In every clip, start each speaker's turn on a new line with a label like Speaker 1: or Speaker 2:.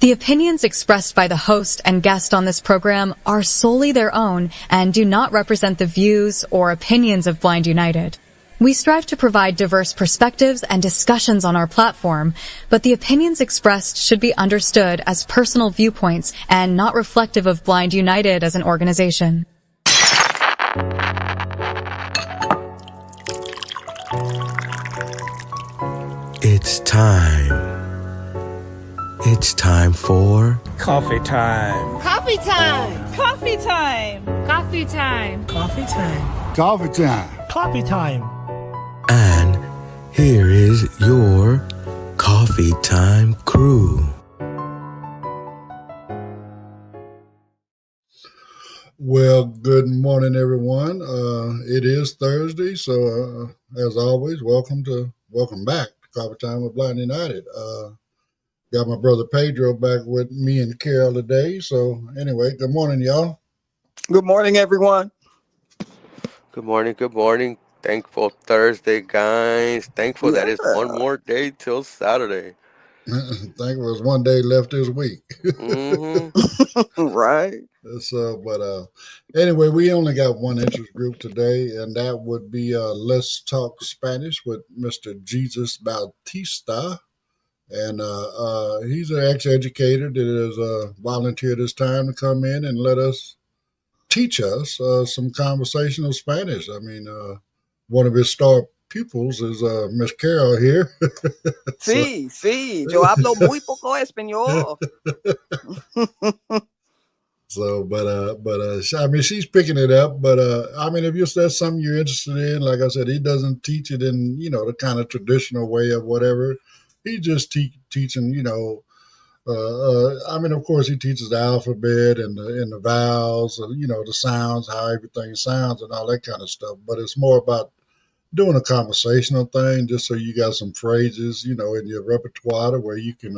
Speaker 1: The opinions expressed by the host and guest on this program are solely their own and do not represent the views or opinions of Blind United. We strive to provide diverse perspectives and discussions on our platform, but the opinions expressed should be understood as personal viewpoints and not reflective of Blind United as an organization.
Speaker 2: It's time. It's time for
Speaker 3: coffee time.
Speaker 4: Coffee time.
Speaker 5: Coffee time.
Speaker 4: Coffee time.
Speaker 5: Coffee time.
Speaker 6: Coffee time.
Speaker 5: Coffee time.
Speaker 2: And here is your coffee time crew.
Speaker 6: Well, good morning, everyone. It is Thursday, so as always, welcome back to Coffee Time with Blind United. Got my brother Pedro back with me and Carol today. So anyway, good morning, y'all.
Speaker 7: Good morning, everyone.
Speaker 8: Good morning. Good morning. Thankful Thursday, guys. Thankful that it's one more day till Saturday.
Speaker 6: Thankful there's one day left this week.
Speaker 7: Right.
Speaker 6: So, anyway, we only got one interest group today, and that would be Let's Talk Spanish with Mr. Jesus Bautista. And he's an ex-educator that has volunteered his time to come in and let us teach us some conversational Spanish. I mean, one of his star pupils is Miss Carol here.
Speaker 7: Sí, yo hablo muy poco español.
Speaker 6: So, I mean, she's picking it up. But I mean, if that's something you're interested in, like I said, he doesn't teach it in the kind of traditional way of whatever. He just teaching, I mean, of course, he teaches the alphabet and the vowels, the sounds, how everything sounds and all that kind of stuff. But it's more about doing a conversational thing, just so you got some phrases, in your repertoire where you can,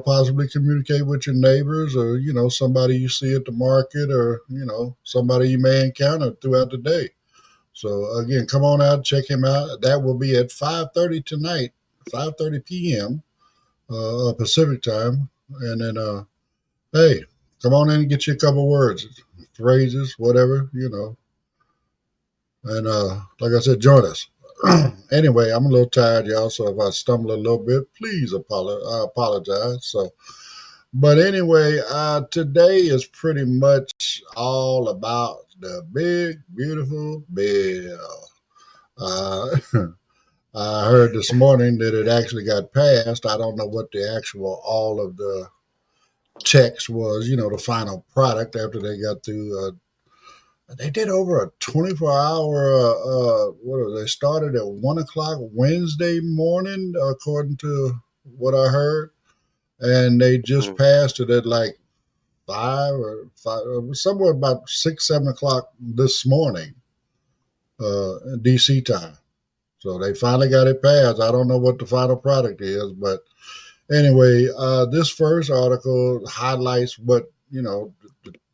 Speaker 6: possibly communicate with your neighbors or, somebody you see at the market or, somebody you may encounter throughout the day. So, again, come on out, check him out. That will be at 5:30 tonight. 5:30 p.m. Pacific time. And then, hey, come on in and get you a couple words, phrases, whatever, And like I said, join us. Anyway, I'm a little tired, y'all, so if I stumble a little bit, please I apologize. So, but anyway, today is pretty much all about the big, beautiful bill. I heard this morning that it actually got passed. I don't know what all of the text was, the final product after they got through. They did over a 24-hour, they started at 1 o'clock Wednesday morning, according to what I heard. And they just passed it at like 5 or somewhere about 6, 7 o'clock this morning, DC time. So they finally got it passed. I don't know what the final product is, but anyway, this first article highlights what,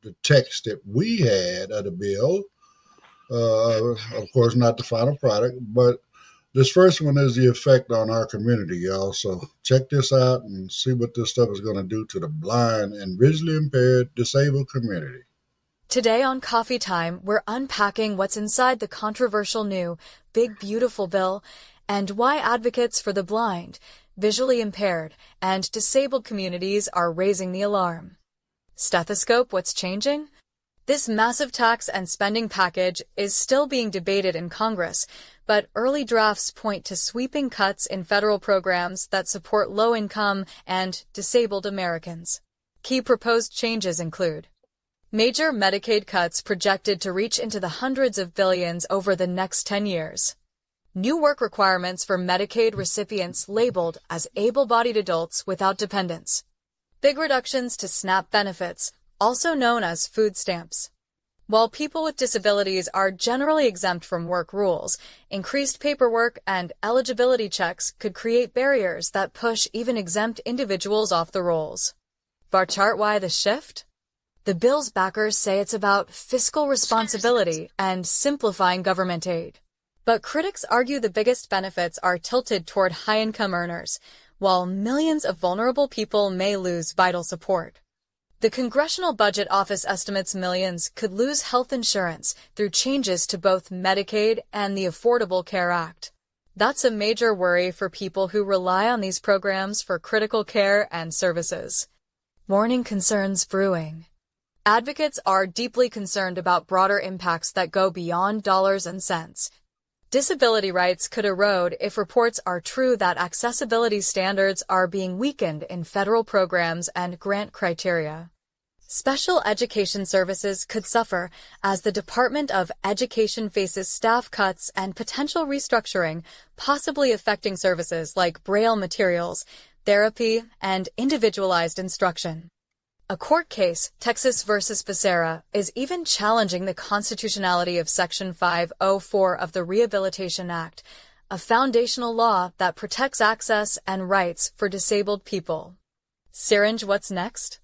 Speaker 6: the text that we had of the bill. Of course, not the final product, but this first one is the effect on our community, y'all. So check this out and see what this stuff is going to do to the blind and visually impaired disabled community.
Speaker 1: Today on Coffee Time, we're unpacking what's inside the controversial new Big Beautiful Bill and why advocates for the blind, visually impaired, and disabled communities are raising the alarm. Stethoscope, what's changing? This massive tax and spending package is still being debated in Congress, but early drafts point to sweeping cuts in federal programs that support low-income and disabled Americans. Key proposed changes include major Medicaid cuts projected to reach into the hundreds of billions over the next 10 years. New work requirements for Medicaid recipients labeled as able-bodied adults without dependents. Big reductions to SNAP benefits, also known as food stamps. While people with disabilities are generally exempt from work rules, increased paperwork and eligibility checks could create barriers that push even exempt individuals off the rolls. Bar chart why the shift? The bill's backers say it's about fiscal responsibility and simplifying government aid. But critics argue the biggest benefits are tilted toward high-income earners, while millions of vulnerable people may lose vital support. The Congressional Budget Office estimates millions could lose health insurance through changes to both Medicaid and the Affordable Care Act. That's a major worry for people who rely on these programs for critical care and services. Warning concerns brewing. Advocates are deeply concerned about broader impacts that go beyond dollars and cents. Disability rights could erode if reports are true that accessibility standards are being weakened in federal programs and grant criteria. Special education services could suffer as the Department of Education faces staff cuts and potential restructuring, possibly affecting services like Braille materials, therapy, and individualized instruction. A court case, Texas versus Becerra, is even challenging the constitutionality of Section 504 of the Rehabilitation Act, a foundational law that protects access and rights for disabled people. Syringe, what's next?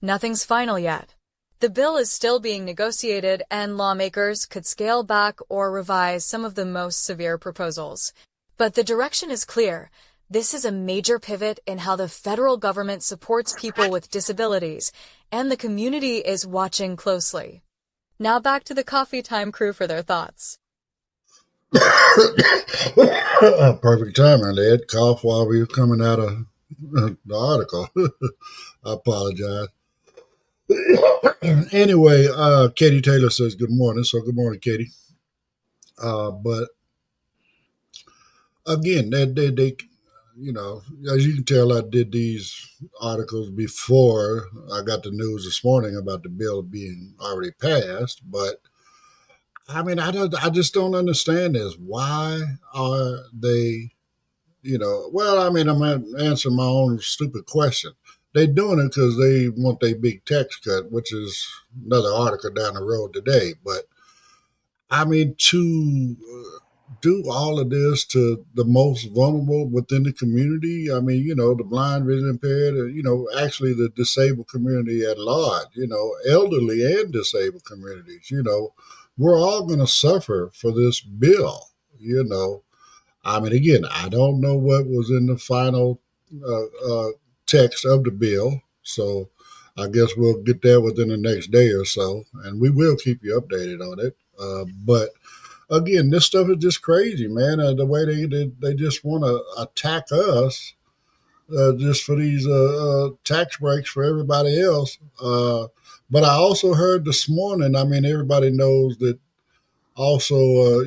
Speaker 1: Nothing's final yet. The bill is still being negotiated, and lawmakers could scale back or revise some of the most severe proposals. But the direction is clear. This is a major pivot in how the federal government supports people with disabilities, and the community is watching closely. Now back to the Coffee Time crew for their thoughts.
Speaker 6: Perfect timing, Ed. Cough while we were coming out of the article. I apologize. Anyway, Katie Taylor says good morning. So good morning, Katie. But again, they you know, as you can tell, I did these articles before I got the news this morning about the bill being already passed. But I mean, I just don't understand this. Why are they, well, I mean, I'm answering my own stupid question. They're doing it because they want their big tax cut, which is another article down the road today. But I mean, to do all of this to the most vulnerable within the community. I mean, the blind, vision impaired, actually the disabled community at large, elderly and disabled communities, we're all going to suffer for this bill, I mean, again, I don't know what was in the final text of the bill. So I guess we'll get there within the next day or so, and we will keep you updated on it. But again, this stuff is just crazy, man. The way they just want to attack us just for these tax breaks for everybody else. But I also heard this morning, I mean, everybody knows that also,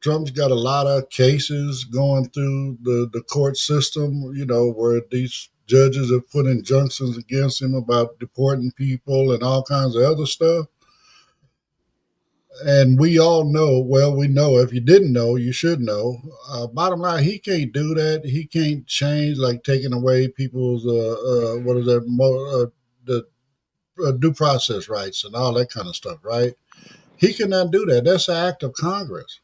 Speaker 6: Trump's got a lot of cases going through the court system, where these judges have put injunctions against him about deporting people and all kinds of other stuff. And we all know, well, we know, if you didn't know, you should know. Bottom line, he can't do that. He can't change, like taking away people's, the due process rights and all that kind of stuff, right? He cannot do that. That's an act of Congress.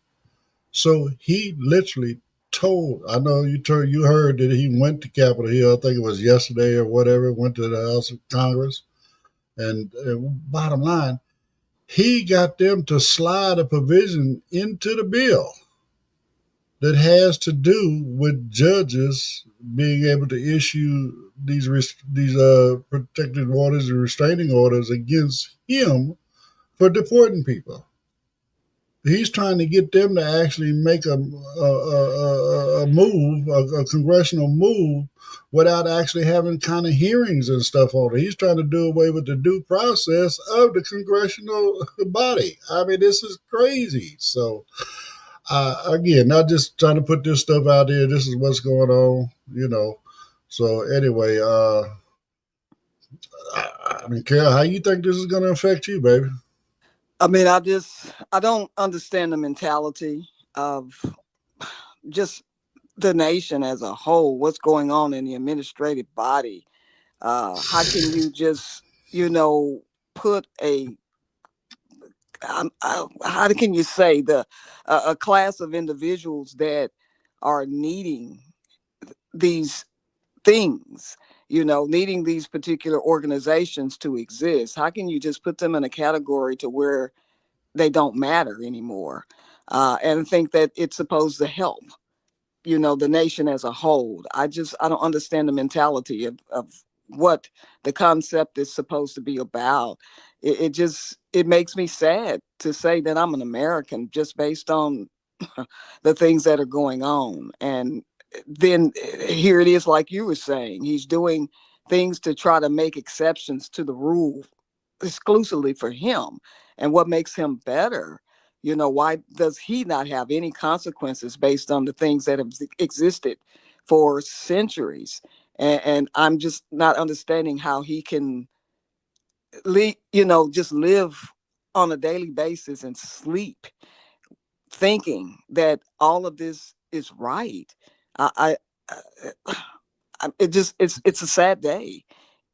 Speaker 6: So he literally told, I know you heard that he went to Capitol Hill, I think it was yesterday or whatever, went to the House of Congress. And bottom line, he got them to slide a provision into the bill that has to do with judges being able to issue these protective orders and restraining orders against him for deporting people. He's trying to get them to actually make a move, a congressional move, without actually having kind of hearings and stuff on it. He's trying to do away with the due process of the congressional body. I mean, this is crazy. So, again, not just trying to put this stuff out there. This is what's going on, So, anyway, I mean, Carol, how you think this is going to affect you, baby?
Speaker 7: I mean, I don't understand the mentality of just the nation as a whole. What's going on in the administrative body? How can you just, put how can you say a class of individuals that are needing these things, needing these particular organizations to exist? How can you just put them in a category to where they don't matter anymore, and think that it's supposed to help? the nation as a whole. I don't understand the mentality of what the concept is supposed to be about. It makes me sad to say that I'm an American just based on the things that are going on. And then here it is, like you were saying, he's doing things to try to make exceptions to the rule exclusively for him. And what makes him better? Why does he not have any consequences based on the things that have existed for centuries? And I'm just not understanding how he can just live on a daily basis and sleep thinking that all of this is right. I, it just it's a sad day.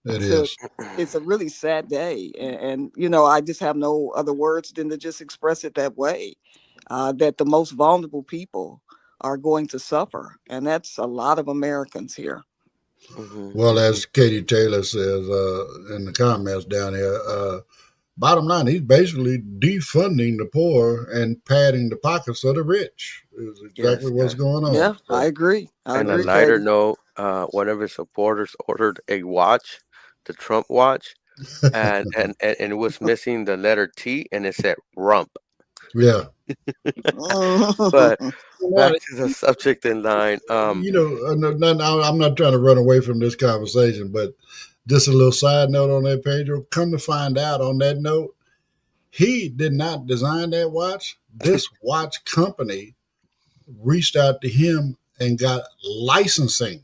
Speaker 6: It
Speaker 7: To
Speaker 6: is.
Speaker 7: It's a really sad day, and I just have no other words than to just express it that way. That the most vulnerable people are going to suffer, and that's a lot of Americans here.
Speaker 8: Hmm.
Speaker 6: Well, as Katie Taylor says in the comments down here, bottom line, he's basically defunding the poor and padding the pockets of the rich. Is exactly
Speaker 8: Yes,
Speaker 6: what's
Speaker 8: yes.
Speaker 6: going on.
Speaker 7: Yeah, I
Speaker 6: So,
Speaker 7: agree. I
Speaker 8: And a
Speaker 7: agree,
Speaker 8: lighter
Speaker 7: Katie.
Speaker 8: note, one of his supporters ordered a watch, the Trump watch, and it was missing the letter T, and it said rump.
Speaker 6: yeah.
Speaker 8: But back
Speaker 6: Well,
Speaker 8: to the subject in line.
Speaker 6: I'm not trying to run away from this conversation, but just a little side note on that, Pedro. Come to find out on that note, he did not design that watch. This watch company reached out to him and got licensing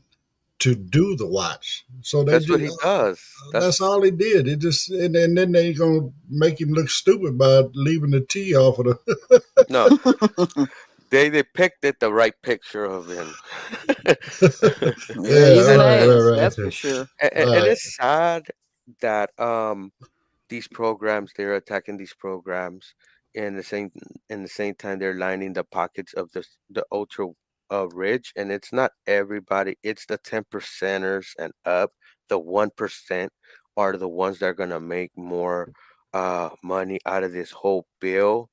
Speaker 6: to do the watch. So they
Speaker 8: That's what
Speaker 6: just
Speaker 8: he does.
Speaker 6: that's
Speaker 8: That's
Speaker 6: all he did. It just and then they gonna make him look stupid by leaving the T off of the.
Speaker 8: no, they depicted the right picture of him.
Speaker 7: Yeah,
Speaker 6: Yeah,
Speaker 7: he's an
Speaker 8: and
Speaker 6: right,
Speaker 7: ass,
Speaker 6: right,
Speaker 7: that's for sure.
Speaker 8: and
Speaker 6: right.
Speaker 8: it's sad that these programs, they're attacking these programs in the same time they're lining the pockets of the ultra rich, and it's not everybody, it's the 10 percenters and up. The 1% are the ones that are gonna make more money out of this whole bill.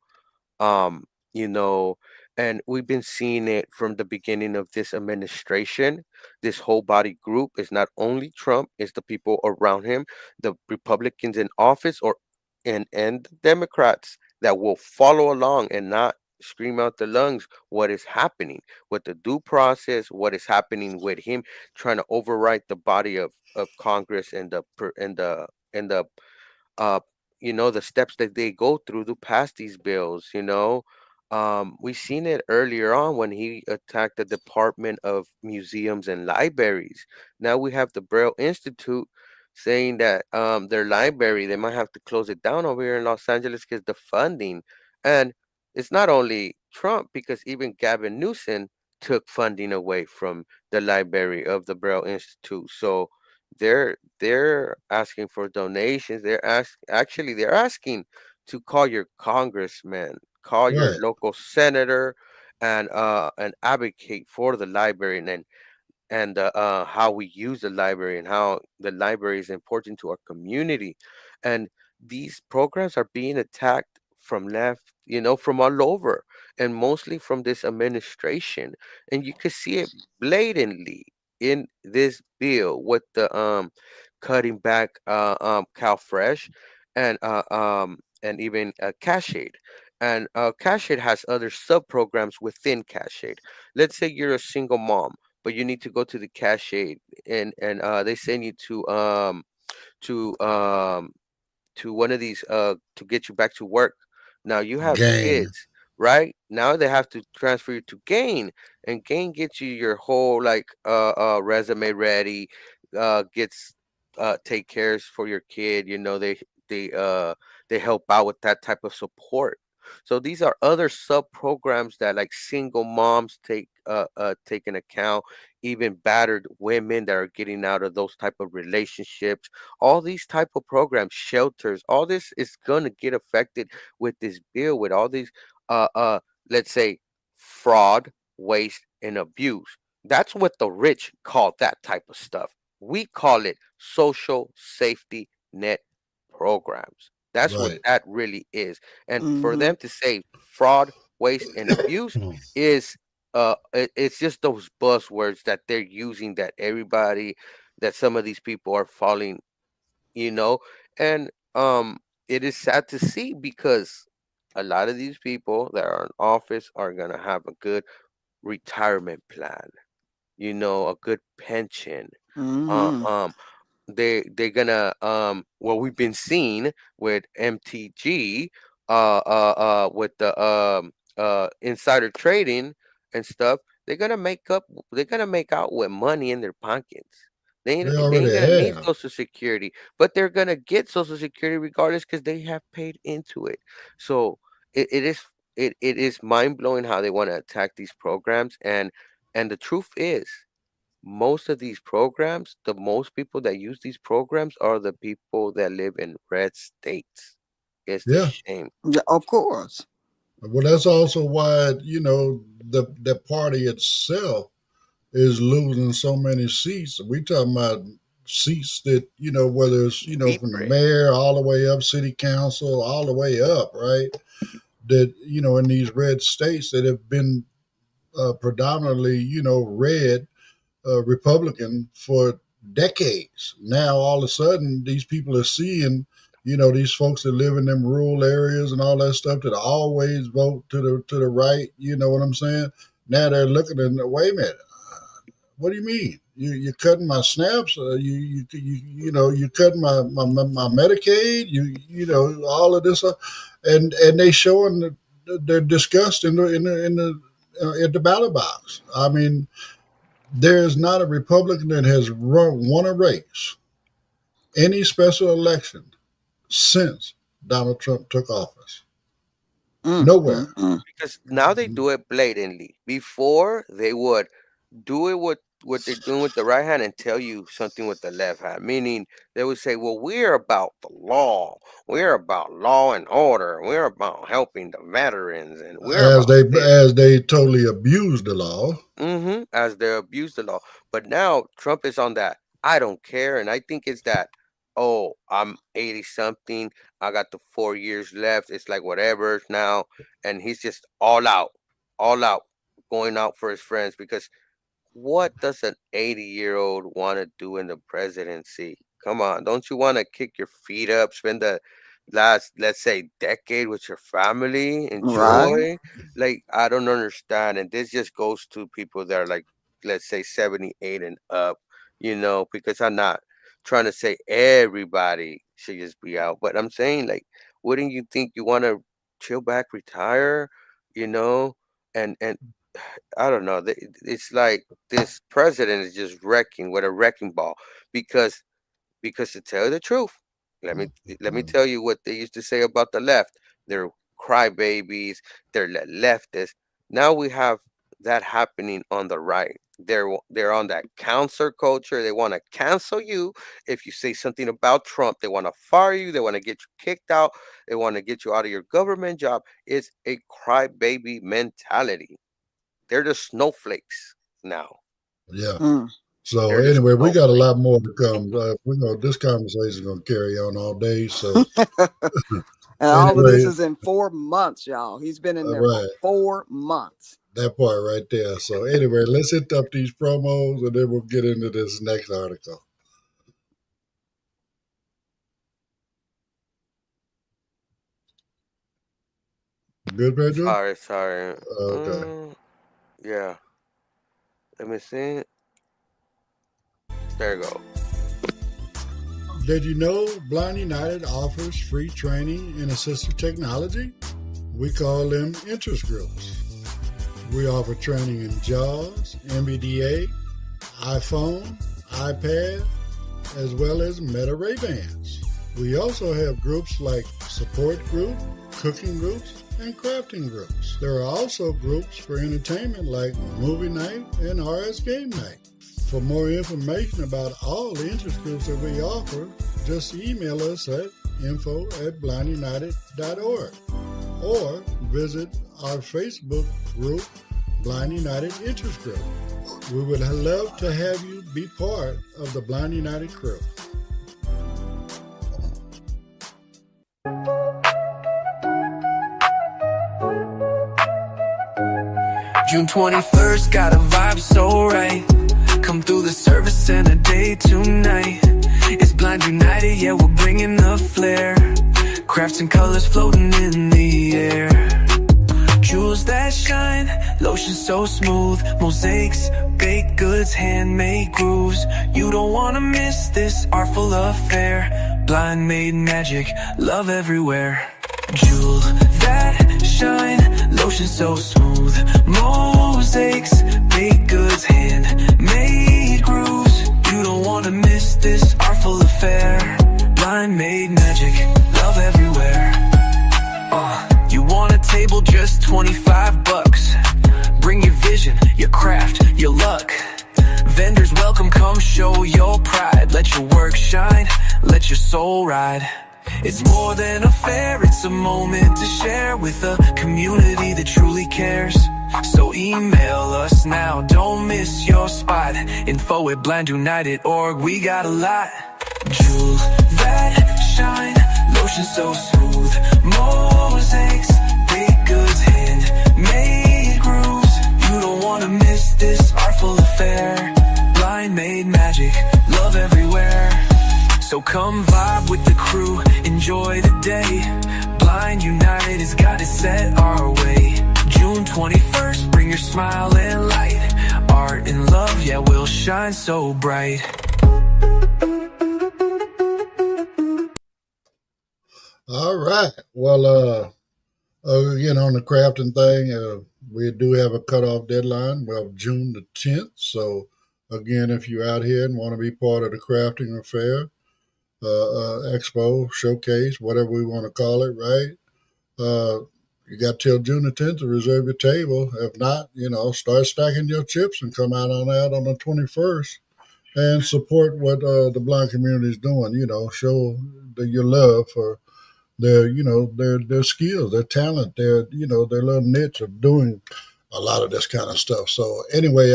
Speaker 8: um you know and we've been seeing it from the beginning of this administration. This whole body group is not only Trump, it's the people around him, the Republicans in office, or and the Democrats that will follow along and not scream out the lungs what is happening with the due process, what is happening with him trying to override the body of Congress and the uh the steps that they go through to pass these bills. We seen it earlier on when he attacked the Department of Museums and Libraries. Now we have the Braille Institute saying that their library, they might have to close it down over here in Los Angeles because the funding. And it's not only Trump, because even Gavin Newsom took funding away from the library of the Braille Institute. So they're asking for donations. They're asking to call your congressman, call your
Speaker 6: Right.
Speaker 8: local senator, and advocate for the library, and how we use the library and how the library is important to our community. And these programs are being attacked from left, from all over, and mostly from this administration. And you can see it blatantly in this bill with the cutting back Cal Fresh and even Cash Aid. And Cash Aid has other sub programs within Cash Aid. Let's say you're a single mom, but you need to go to the Cash Aid, and they send you to um to one of these to get you back to work. Now you have
Speaker 6: Gain.
Speaker 8: kids, right? Now they have to transfer you to Gain, and Gain gets you your whole like resume ready, gets take cares for your kid. They they help out with that type of support. So these are other sub programs that like single moms take in account, even battered women that are getting out of those type of relationships. All these type of programs, shelters, all this is gonna get affected with this bill, with all these uh uh let's say fraud, waste, and abuse. That's what the rich call that type of stuff. We call it social safety net programs. That's what
Speaker 6: Right.
Speaker 8: that really is. And for
Speaker 7: Hmm.
Speaker 8: them to say fraud, waste, and abuse is it's just those buzzwords that they're using that some of these people are falling, you know, and it is sad to see because a lot of these people that are in office are gonna have a good retirement plan, a good pension. Uh,
Speaker 7: Mm-hmm.
Speaker 8: um, they're gonna what we've been seeing with MTG, with the insider trading and stuff. They're gonna make out with money in their pockets.
Speaker 6: They
Speaker 8: They
Speaker 6: already
Speaker 8: ain't gonna need
Speaker 6: have.
Speaker 8: Social Security, but they're gonna get Social Security regardless because they have paid into it. So it is mind blowing how they want to attack these programs, and the truth is most of these programs, the most people that use these programs are the people that live in red states. It's the
Speaker 6: Yeah.
Speaker 8: shame.
Speaker 7: Yeah, of course.
Speaker 6: Well, that's also why the party itself is losing so many seats. We talking about seats that whether it's from the
Speaker 8: Libre.
Speaker 6: mayor all the way up, city council all the way up, right? That in these red states that have been predominantly red Republican for decades. Now all of a sudden these people are seeing these folks that live in them rural areas and all that stuff that always vote to the right. You know what I'm saying? Now they're looking and wait a minute. What do you mean? You're cutting my snaps? You cutting my Medicaid? All of this, and they showing their disgust at the ballot box. I mean, there is not a Republican that has won a race, any special election since Donald Trump took office.
Speaker 7: Mm,
Speaker 6: Nowhere.
Speaker 7: mm, mm.
Speaker 8: Because now they do it blatantly. Before they would do it with what they're doing with the right hand and tell you something with the left hand. Meaning they would say, well, we're about the law. We're about law and order. We're about helping the veterans and we're
Speaker 6: As
Speaker 8: about
Speaker 6: they
Speaker 8: this.
Speaker 6: as they totally abused the law.
Speaker 8: As they abuse the law. But now Trump is on that. I don't care. And I think it's that, oh, I'm 80 something. I got the 4 years left. It's like whatever now. And he's just all out, going out for his friends because what does an 80-year-old want to do in the presidency? Come on, don't you want to kick your feet up, spend the last, let's say, decade with your family,
Speaker 7: Right.
Speaker 8: enjoy? Like, I don't understand. And this just goes to people that are like, let's say, 78 and up, because I'm not trying to say everybody should just be out, but I'm saying, like, wouldn't you think you want to chill back, retire, you know? And I don't know. It's like this president is just wrecking with a wrecking ball because to tell you the truth, let me tell you what they used to say about the left. They're crybabies. They're leftists. Now we have that happening on the right. They're on that cancer culture. They want to cancel you if you say something about Trump. They want to fire you. They want to get you kicked out. They want to get you out of your government job. It's a crybaby mentality. They're the snowflakes now.
Speaker 6: Yeah.
Speaker 7: Mm.
Speaker 6: So
Speaker 8: They're the
Speaker 6: anyway, we got a
Speaker 8: snowflakes.
Speaker 6: lot more to come. This conversation is going to carry on all day. So
Speaker 7: And all of this
Speaker 6: anyway,
Speaker 7: is in 4 months, y'all. He's been in
Speaker 6: all
Speaker 7: there for
Speaker 6: right,
Speaker 7: 4 months.
Speaker 6: that part right there. So anyway, let's hit up these promos and then we'll get into this next article. Good, Pedro?
Speaker 8: Sorry.
Speaker 6: Okay.
Speaker 8: Yeah. Let me see. There you go.
Speaker 6: Did you know Blind United offers free training in assistive technology? We call them interest groups. We offer training in JAWS, NVDA, iPhone, iPad, as well as Meta Ray-Bans. We also have groups like support group, cooking groups, and crafting groups. There are also groups for entertainment like movie night and RS game night. For more information about all the interest groups that we offer, just email us at info@blindunited.org or visit our Facebook group, Blind United Interest Group. We would love to have you be part of the Blind United crew.
Speaker 9: June 21st, got a vibe so right. Come through the service and a day tonight. It's Blind United, yeah, we're bringing the flair. Crafts and colors floating in the air. Jewels that shine, lotion so smooth. Mosaics, baked goods, handmade grooves. You don't wanna miss this artful affair. Blind made magic, love everywhere. Jewel that shine, lotion so smooth. Mosaics, baked goods, handmade grooves. You don't wanna miss this artful affair. Blind made magic, love everywhere. You want a table, just 25 bucks. Bring your vision, your craft, your luck. Vendors welcome, come show your pride. Let your work shine, let your soul ride. It's more than a fair, it's a moment to share with a community that truly cares. So email us now, don't miss your spot. info@blindunited.org, we got a lot. Jewels that shine, lotion so smooth. Mosaics, baked goods, handmade grooves. You don't wanna miss this artful affair. Blind made magic, love everywhere. So come vibe with the crew, enjoy the day. Blind United has got it set our way. June 21st, bring your smile and light. Art and love, yeah, we'll shine so bright.
Speaker 6: All right. Well, again, on the crafting thing, we do have a cutoff deadline, well, June the 10th. So, again, if you're out here and want to be part of the crafting affair, expo, showcase, whatever we want to call it, right? You got till June the 10th to reserve your table. If not, start stacking your chips and come out on that on the 21st and support what the blind community is doing. Show your love for their skills, their talent, their little niche of doing a lot of this kind of stuff. So anyway,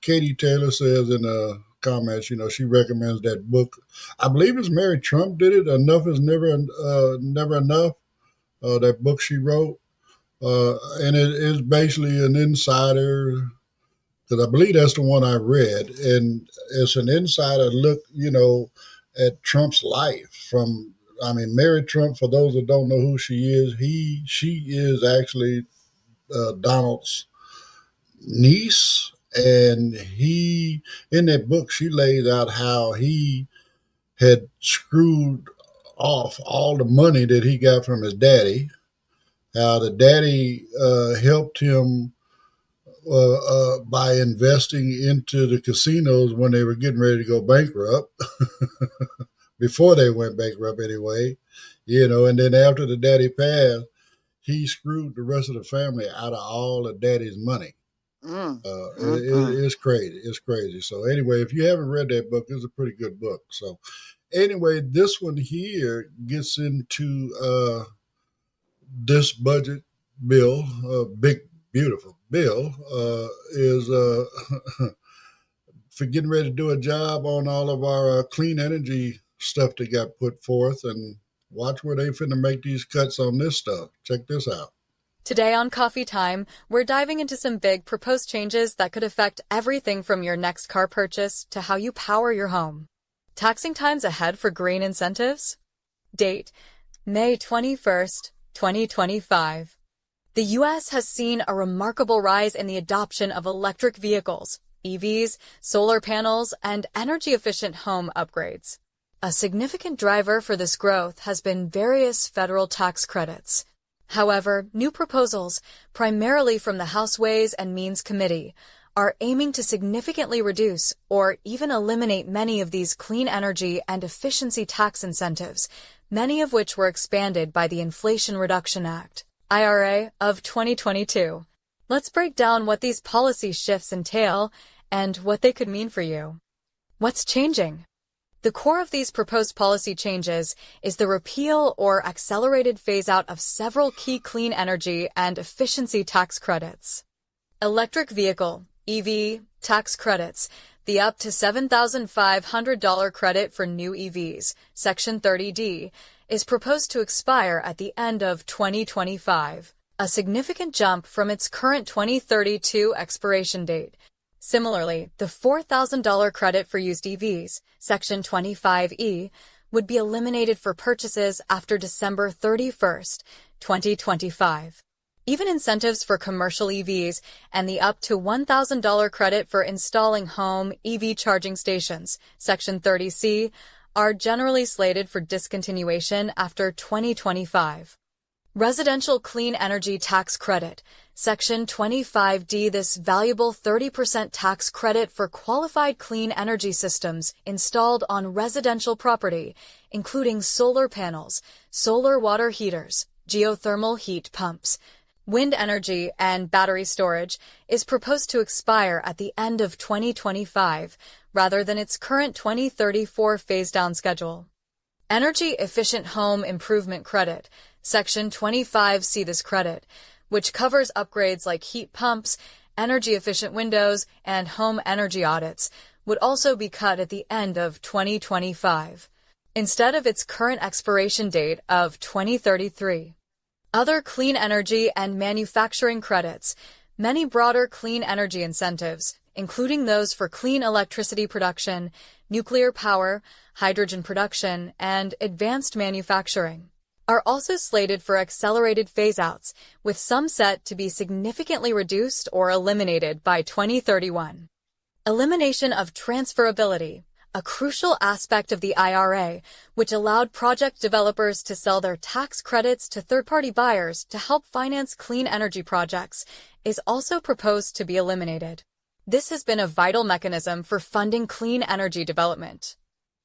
Speaker 6: Katie Taylor says in the comments, she recommends that book. I believe it's Mary Trump did it. Enough is never enough. That book she wrote, and it is basically an insider. Because I believe that's the one I read, and it's an insider look, at Trump's life from. Mary Trump, for those that don't know who she is, she is actually Donald's niece, and in that book, she lays out how he had screwed off all the money that he got from his daddy, how the daddy helped him by investing into the casinos when they were getting ready to go bankrupt. Before they went bankrupt anyway, and then after the daddy passed, he screwed the rest of the family out of all of daddy's money. It's crazy. It's crazy. So anyway, if you haven't read that book, it's a pretty good book. So anyway, this one here gets into this budget bill, big, beautiful bill, is for getting ready to do a job on all of our clean energy stuff that got put forth, and watch where they finna make these cuts on this stuff. Check this out.
Speaker 1: Today on Coffee Time, we're diving into some big proposed changes that could affect everything from your next car purchase to how you power your home. Taxing times ahead for green incentives? Date, May 21st, 2025. The U.S. has seen a remarkable rise in the adoption of electric vehicles, EVs, solar panels, and energy-efficient home upgrades. A significant driver for this growth has been various federal tax credits. However, new proposals, primarily from the House Ways and Means Committee, are aiming to significantly reduce or even eliminate many of these clean energy and efficiency tax incentives, many of which were expanded by the Inflation Reduction Act, IRA, of 2022. Let's break down what these policy shifts entail and what they could mean for you. What's changing? The core of these proposed policy changes is the repeal or accelerated phase-out of several key clean energy and efficiency tax credits. Electric vehicle, EV, tax credits, the up to $7,500 credit for new EVs, Section 30D, is proposed to expire at the end of 2025. a significant jump from its current 2032 expiration date. Similarly, the $4,000 credit for used EVs, Section 25E, would be eliminated for purchases after December 31st, 2025. Even incentives for commercial EVs and the up to $1,000 credit for installing home EV charging stations, Section 30C, are generally slated for discontinuation after 2025. Residential Clean Energy Tax Credit, Section 25D. This valuable 30% tax credit for qualified clean energy systems installed on residential property, including solar panels, solar water heaters, geothermal heat pumps, wind energy, and battery storage, is proposed to expire at the end of 2025, rather than its current 2034 phase-down schedule. Energy Efficient Home Improvement Credit, Section 25C. This credit, which covers upgrades like heat pumps, energy-efficient windows, and home energy audits, would also be cut at the end of 2025, instead of its current expiration date of 2033. Other clean energy and manufacturing credits. Many broader clean energy incentives, including those for clean electricity production, nuclear power, hydrogen production, and advanced manufacturing, are also slated for accelerated phase-outs, with some set to be significantly reduced or eliminated by 2031. Elimination of transferability, a crucial aspect of the IRA, which allowed project developers to sell their tax credits to third-party buyers to help finance clean energy projects, is also proposed to be eliminated. This has been a vital mechanism for funding clean energy development.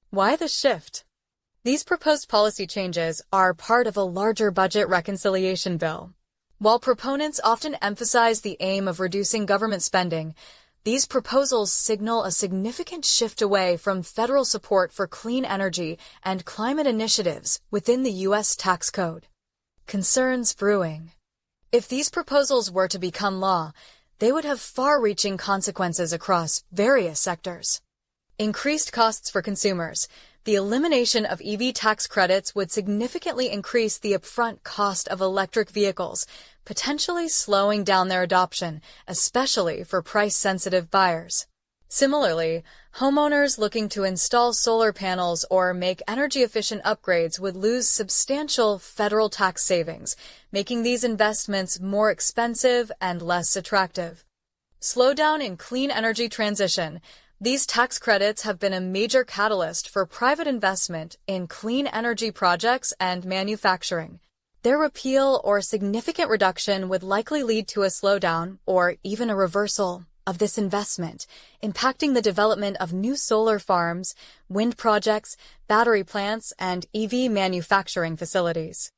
Speaker 1: Why the shift? These proposed policy changes are part of a larger budget reconciliation bill. While proponents often emphasize the aim of reducing government spending, these proposals signal a significant shift away from federal support for clean energy and climate initiatives within the U.S. tax code. Concerns brewing. If these proposals were to become law, they would have far-reaching consequences across various sectors. Increased costs for consumers. The elimination of EV tax credits would significantly increase the upfront cost of electric vehicles, potentially slowing down their adoption, especially for price-sensitive buyers. Similarly, homeowners looking to install solar panels or make energy-efficient upgrades would lose substantial federal tax savings, making these investments more expensive and less attractive. Slowdown in clean energy transition. These tax credits have been a major catalyst for private investment in clean energy projects and manufacturing. Their repeal or significant reduction would likely lead to a slowdown or even a reversal of this investment, impacting the development of new solar farms, wind projects, battery plants, and EV manufacturing facilities.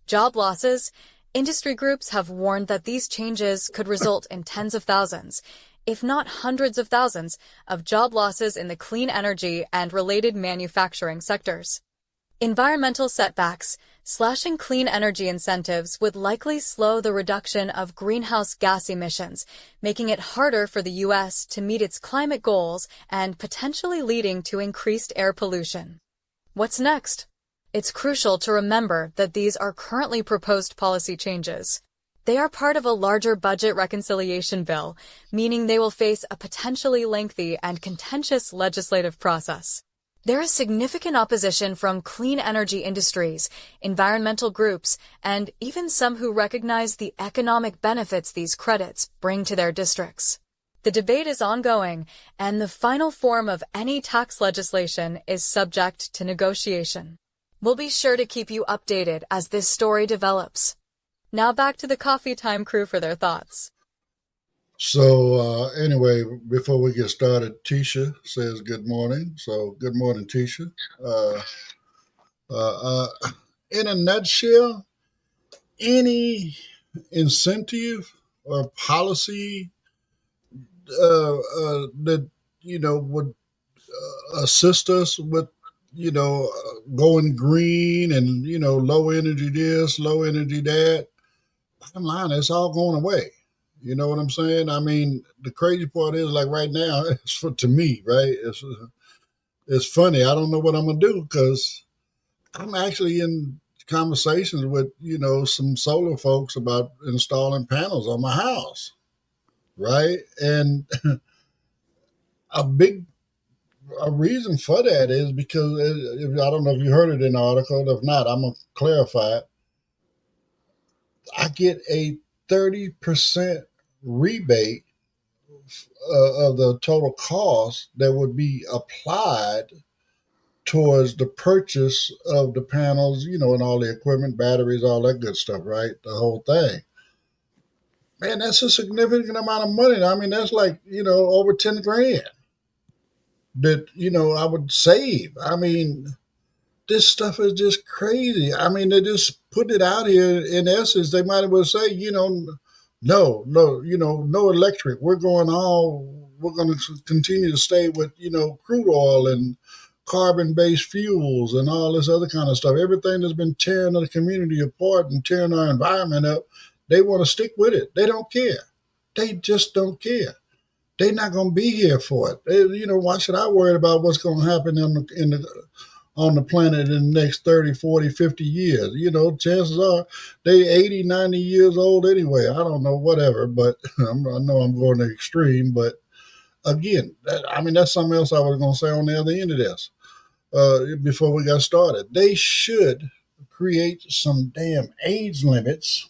Speaker 1: Job losses. Industry groups have warned that these changes could result in tens of thousands, if not hundreds of thousands, of job losses in the clean energy and related manufacturing sectors. Environmental setbacks. Slashing clean energy incentives would likely slow the reduction of greenhouse gas emissions, making it harder for the U.S. to meet its climate goals and potentially leading to increased air pollution. What's next? It's crucial to remember that these are currently proposed policy changes. They are part of a larger budget reconciliation bill, meaning they will face a potentially lengthy and contentious legislative process. There is significant opposition from clean energy industries, environmental groups, and even some who recognize the economic benefits these credits bring to their districts. The debate is ongoing, and the final form of any tax legislation is subject to negotiation. We'll be sure to keep you updated as this story develops. Now back to the Coffee Time crew for their thoughts.
Speaker 6: So anyway, before we get started, Tisha says good morning. So good morning, Tisha. In a nutshell, any incentive or policy that would assist us with going green and low energy this, low energy that. Bottom line, it's all going away. You know what I'm saying? I mean, the crazy part is, like right now, to me, right? It's funny. I don't know what I'm gonna do because I'm actually in conversations with some solar folks about installing panels on my house, right? And a big a reason for that is because I don't know if you heard it in the article. If not, I'm gonna clarify it. I get a 30% rebate of the total cost that would be applied towards the purchase of the panels, and all the equipment, batteries, all that good stuff, right? The whole thing. Man, that's a significant amount of money. I mean, that's like, over 10 grand that, I would save. I mean, this stuff is just crazy. I mean, they just put it out here in essence. They might as well say, no, no electric. We're going to continue to stay with, crude oil and carbon based fuels and all this other kind of stuff. Everything that's been tearing the community apart and tearing our environment up, they want to stick with it. They don't care. They just don't care. They're not going to be here for it. Why should I worry about what's going to happen on the planet in the next 30, 40, 50 years? Chances are they 80, 90 years old anyway. I don't know, whatever, but I know I'm going to the extreme. But again, that's something else I was going to say on the other end of this before we got started. They should create some damn age limits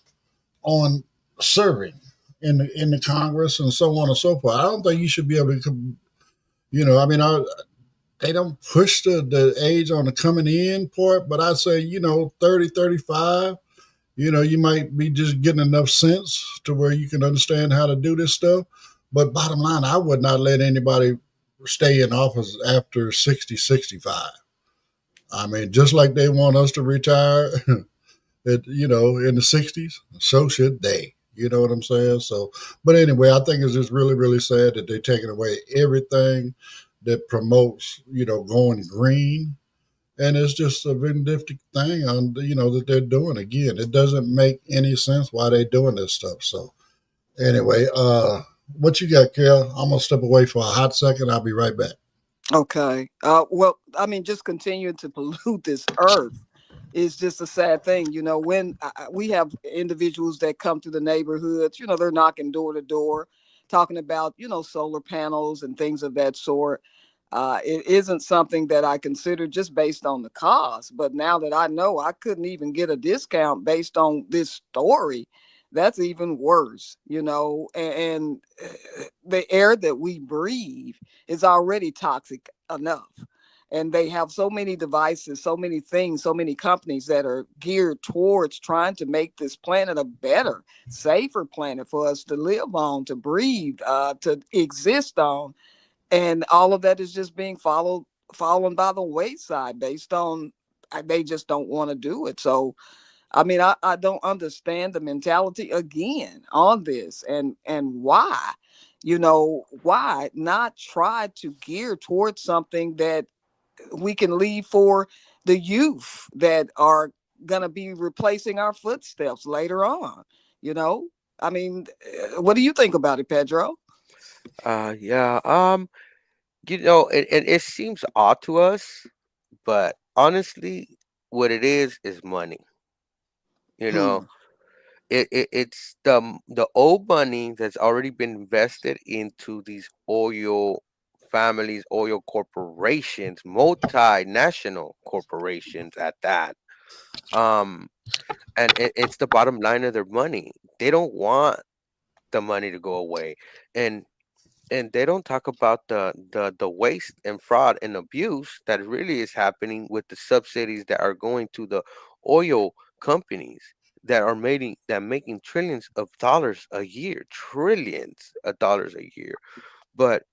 Speaker 6: on serving in the Congress and so on and so forth. I don't think you should be able to, they don't push the age on the coming in part, but I say, 30, 35, you might be just getting enough sense to where you can understand how to do this stuff. But bottom line, I would not let anybody stay in office after 60, 65. I mean, just like they want us to retire in the 60s, so should they. You know what I'm saying? So, but anyway, I think it's just really, really sad that they're taking away everything that promotes, going green. And it's just a vindictive thing that they're doing. Again, it doesn't make any sense why they're doing this stuff. So anyway, what you got, Carol? I'm going to step away for a hot second. I'll be right back.
Speaker 7: Okay. Well, I mean, just continuing to pollute this earth is just a sad thing. When we have individuals that come to the neighborhoods, they're knocking door to door, talking about, solar panels and things of that sort. It isn't something that I consider just based on the cost. But now that I know I couldn't even get a discount based on this story, that's even worse, and the air that we breathe is already toxic enough. And they have so many devices, so many things, so many companies that are geared towards trying to make this planet a better, safer planet for us to live on, to breathe, to exist on. And all of that is just being fallen by the wayside based on they just don't want to do it. So I mean, I don't understand the mentality again on this, and why, why not try to gear towards something that we can leave for the youth that are going to be replacing our footsteps later on, you know? I mean, what do you think about it, Pedro?
Speaker 8: Yeah. It seems odd to us, but honestly, what it is money. You know,
Speaker 7: Hmm.
Speaker 8: it's the old money that's already been invested into these oil families, oil corporations, multinational corporations at that. Um, and it's the bottom line of their money. They don't want the money to go away, and they don't talk about the waste and fraud and abuse that really is happening with the subsidies that are going to the oil companies that making trillions of dollars a year, trillions of dollars a year. But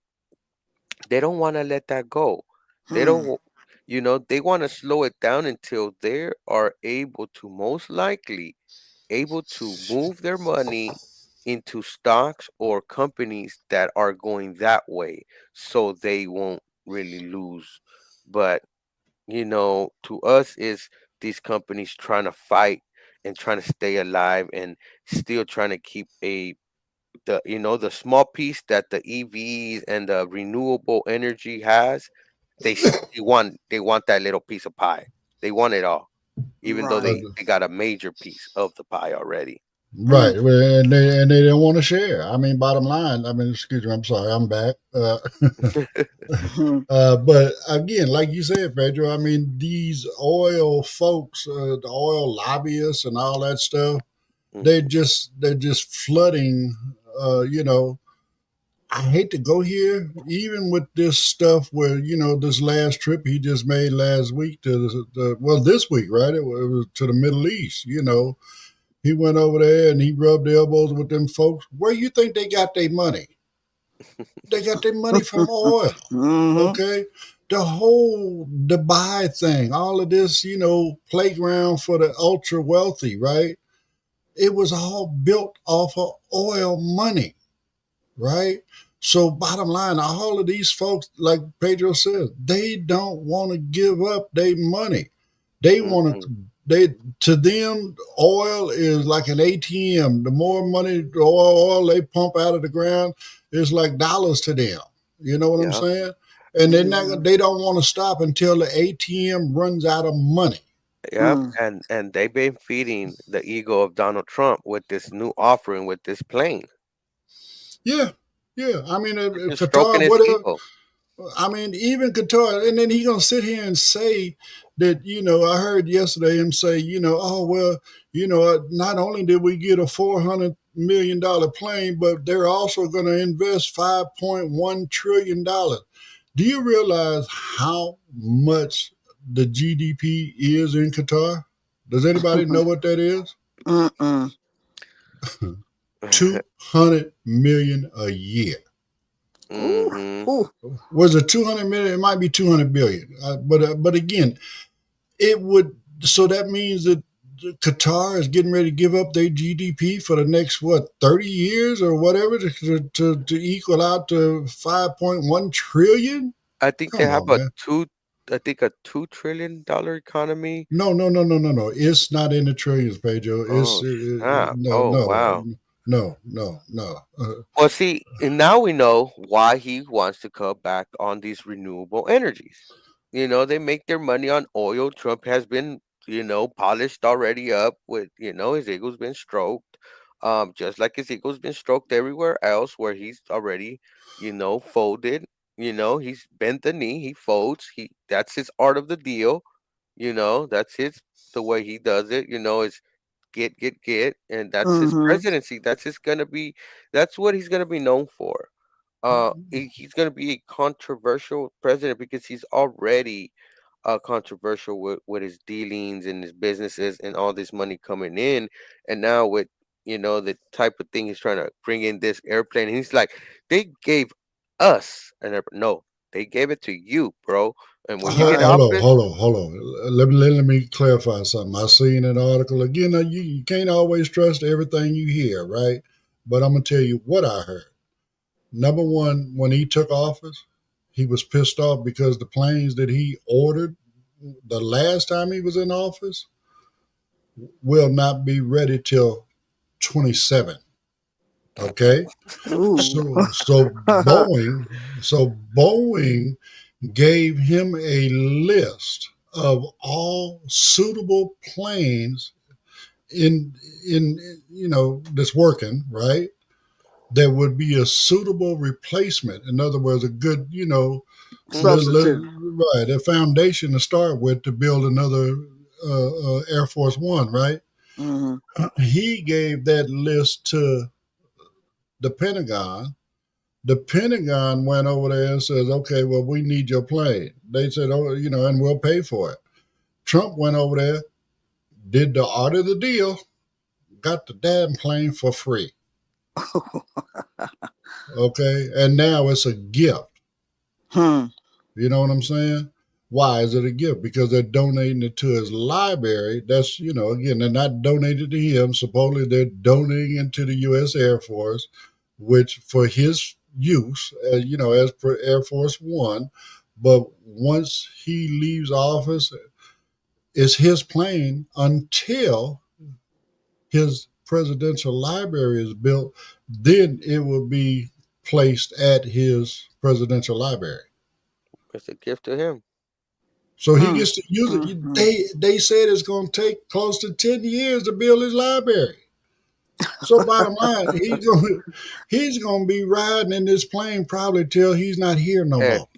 Speaker 8: they don't want to let that go. They don't
Speaker 7: Hmm.
Speaker 8: wa- they want to slow it down until they are able to, most likely able to move their money into stocks or companies that are going that way, so they won't really lose. But to us, is these companies trying to fight and trying to stay alive and still trying to keep the small piece that the EVs and the renewable energy has. They want that little piece of pie. They want it all. even though
Speaker 7: Right.
Speaker 8: they got a major piece of the pie already.
Speaker 6: Right, well, and they didn't want to share. I mean, bottom line. I mean, excuse me. I'm sorry. I'm back.
Speaker 7: Mhm.
Speaker 6: But again, like you said, Pedro. I mean, these oil folks, the oil lobbyists, and all that stuff.
Speaker 8: Mhm.
Speaker 6: They're just flooding. You know, I hate to go here, even with this stuff where this last trip he just made last week to this week, right? It was to the Middle East. He went over there and he rubbed elbows with them folks. Where you think they got their money? They got their money from oil.
Speaker 7: Mhm.
Speaker 6: Okay. The whole Dubai thing, all of this, playground for the ultra wealthy, right? It was all built off of oil money, right? So, bottom line, all of these folks, like Pedro says, they don't want to give up their money. They want
Speaker 8: Mhm.
Speaker 6: to. To them, oil is like an ATM. The more money, the oil they pump out of the ground is like dollars to them. You know what I'm
Speaker 8: Yeah.
Speaker 6: saying? And they're
Speaker 7: Yeah.
Speaker 6: not. They don't want to stop until the ATM runs out of money.
Speaker 8: Yep.
Speaker 7: Mm.
Speaker 8: And they've been feeding the ego of Donald Trump with this new offering with this plane.
Speaker 6: Yeah, yeah. I mean,
Speaker 8: They're
Speaker 6: if
Speaker 8: just stroking
Speaker 6: Qatar,
Speaker 8: his
Speaker 6: whatever.
Speaker 8: ego.
Speaker 6: I mean, even Qatar, and then he gonna sit here and say that I heard yesterday him say oh well not only did we get a $400 million plane, but they're also going to invest $5.1 trillion. Do you realize how much the GDP is in Qatar? Does anybody know what that is?
Speaker 7: Mm-mm.
Speaker 6: 200 million a year.
Speaker 7: Ooh.
Speaker 8: Mhm.
Speaker 7: Ooh.
Speaker 6: Was it 200 million? It might be 200 billion. But again, it would. So that means that Qatar is getting ready to give up their GDP for the next 30 years or whatever to equal out to 5.1 trillion.
Speaker 8: I think they
Speaker 6: Come
Speaker 8: have
Speaker 6: on, man.
Speaker 8: a $2 trillion economy.
Speaker 6: No, no, no, no, no, no. It's not in the trillions, Pedro.
Speaker 8: Oh snap.
Speaker 6: No,
Speaker 8: Oh
Speaker 6: no,
Speaker 8: wow.
Speaker 6: no, no, no.
Speaker 8: Well, see, and now we know why he wants to cut back on these renewable energies. They make their money on oil. Trump has been, polished already up with, his ego's been stroked. Just like his ego's been stroked everywhere else where he's already, folded. He's bent the knee, he folds. That's his art of the deal. That's the way he does it. Is get, and that's his
Speaker 7: Mm-hmm.
Speaker 8: presidency. That's what he's gonna be known for. He's gonna be a controversial president because he's already controversial with his dealings and his businesses and all this money coming in, and now with the type of thing he's trying to bring in this airplane. And he's like, they gave us no, they gave it to you, bro. And when you get
Speaker 7: Right.
Speaker 6: Hold on,
Speaker 8: office,
Speaker 6: hold on, hold on. Let me clarify something. I seen an article again. Now, you can't always trust everything you hear, right? But I'm gonna tell you what I heard. Number one, when he took office, he was pissed off because the planes that he ordered the last time he was in office will not be ready till 27. Okay,
Speaker 7: Ooh.
Speaker 6: so Boeing gave him a list of all suitable planes in that's working, right, that would be a suitable replacement. In other words, a good,
Speaker 8: hmm
Speaker 7: Substitute.
Speaker 6: right, a foundation to start with to build another Air Force One, right?
Speaker 7: Mm-hmm.
Speaker 6: He gave that list to the Pentagon. The Pentagon went over there and says, okay, well, we need your plane. They said, oh, and we'll pay for it. Trump went over there, did the art of the deal, got the damn plane for free. Okay. And now it's a gift.
Speaker 7: Hmm.
Speaker 6: You know what I'm saying? Why is it a gift? Because they're donating it to his library. That's, again, they're not donating to him. Supposedly they're donating it to the U.S. Air Force, which for his use, as per Air Force One. But once he leaves office, it's his plane until his presidential library is built. Then it will be placed at his presidential library.
Speaker 8: it's a gift to him.
Speaker 6: So he
Speaker 7: Mm,
Speaker 6: gets to use it.
Speaker 7: mm.
Speaker 6: They said it's going to take close to 10 years to build his library. So bottom line, he's gonna be riding in this plane probably till he's not here no
Speaker 8: And
Speaker 6: more.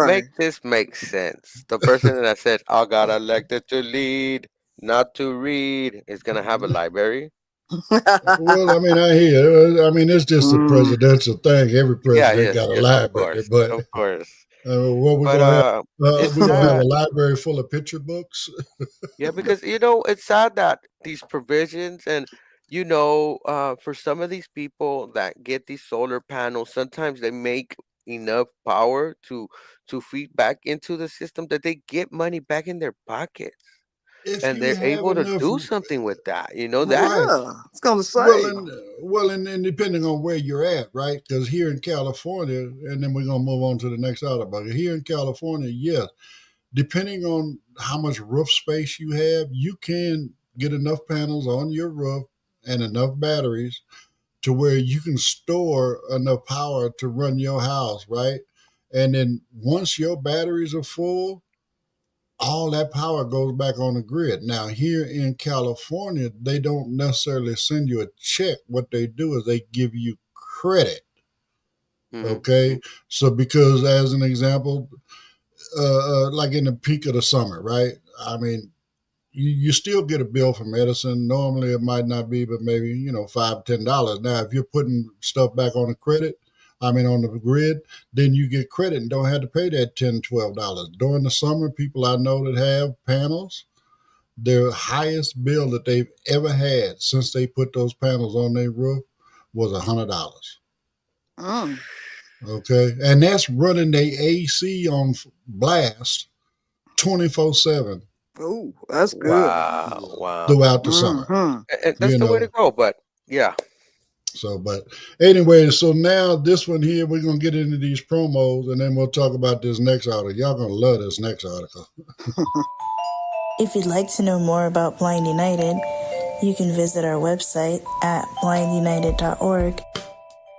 Speaker 8: make
Speaker 7: Right.
Speaker 8: this make sense. The person that said, I got elected to lead, not to read, is going to have a library.
Speaker 6: Well, I mean, I hear. I mean, it's just a
Speaker 7: Mm.
Speaker 6: presidential thing. Every
Speaker 8: Yeah,
Speaker 6: president
Speaker 8: yes,
Speaker 6: got a
Speaker 8: yes, of
Speaker 6: library,
Speaker 8: course.
Speaker 6: but
Speaker 8: Of course.
Speaker 6: what we're
Speaker 8: But
Speaker 6: gonna have?
Speaker 8: it's
Speaker 6: We're gonna have a
Speaker 8: sad.
Speaker 6: library full of picture books.
Speaker 8: Yeah, because it's sad that these provisions and for some of these people that get these solar panels, sometimes they make enough power to feed back into the system that they get money back in their pockets
Speaker 6: If
Speaker 8: and
Speaker 6: you
Speaker 8: they're
Speaker 6: have
Speaker 8: able to
Speaker 6: enough,
Speaker 8: do something with that. That
Speaker 6: right?
Speaker 7: Yeah, it's gonna
Speaker 6: Well,
Speaker 7: save.
Speaker 6: and depending on where you're at, right? Because here in California, and then we're gonna move on to the next auto bucket. Here in California, yes, depending on how much roof space you have, you can get enough panels on your roof and enough batteries to where you can store enough power to run your house, right? And then once your batteries are full, all that power goes back on the grid. Now, here in California, they don't necessarily send you a check. What they do is they give you credit.
Speaker 8: hmm
Speaker 6: Okay. So, because as an example, like in the peak of the summer, right? I mean, you still get a bill for medicine. Normally it might not be, but maybe, $5, $10. Now, if you're putting stuff back on the credit, I mean on the grid, then you get credit and don't have to pay that $10, $12. During the summer, people I know that have panels, their highest bill that they've ever had since they put those panels on their roof was $100.
Speaker 7: Mm.
Speaker 6: Okay. And that's running their AC on blast 24/7
Speaker 7: Ooh, that's good.
Speaker 8: Wow, wow.
Speaker 6: throughout the summer.
Speaker 7: Mm-hmm.
Speaker 8: And that's
Speaker 6: You
Speaker 8: the way to
Speaker 6: know,
Speaker 8: go. But yeah,
Speaker 6: so but anyway, so now this one here, we're gonna get into these promos, and then we'll talk about this next article. Y'all gonna love this next article.
Speaker 10: If you'd like to know more about Blind United, you can visit our website at blindunited.org.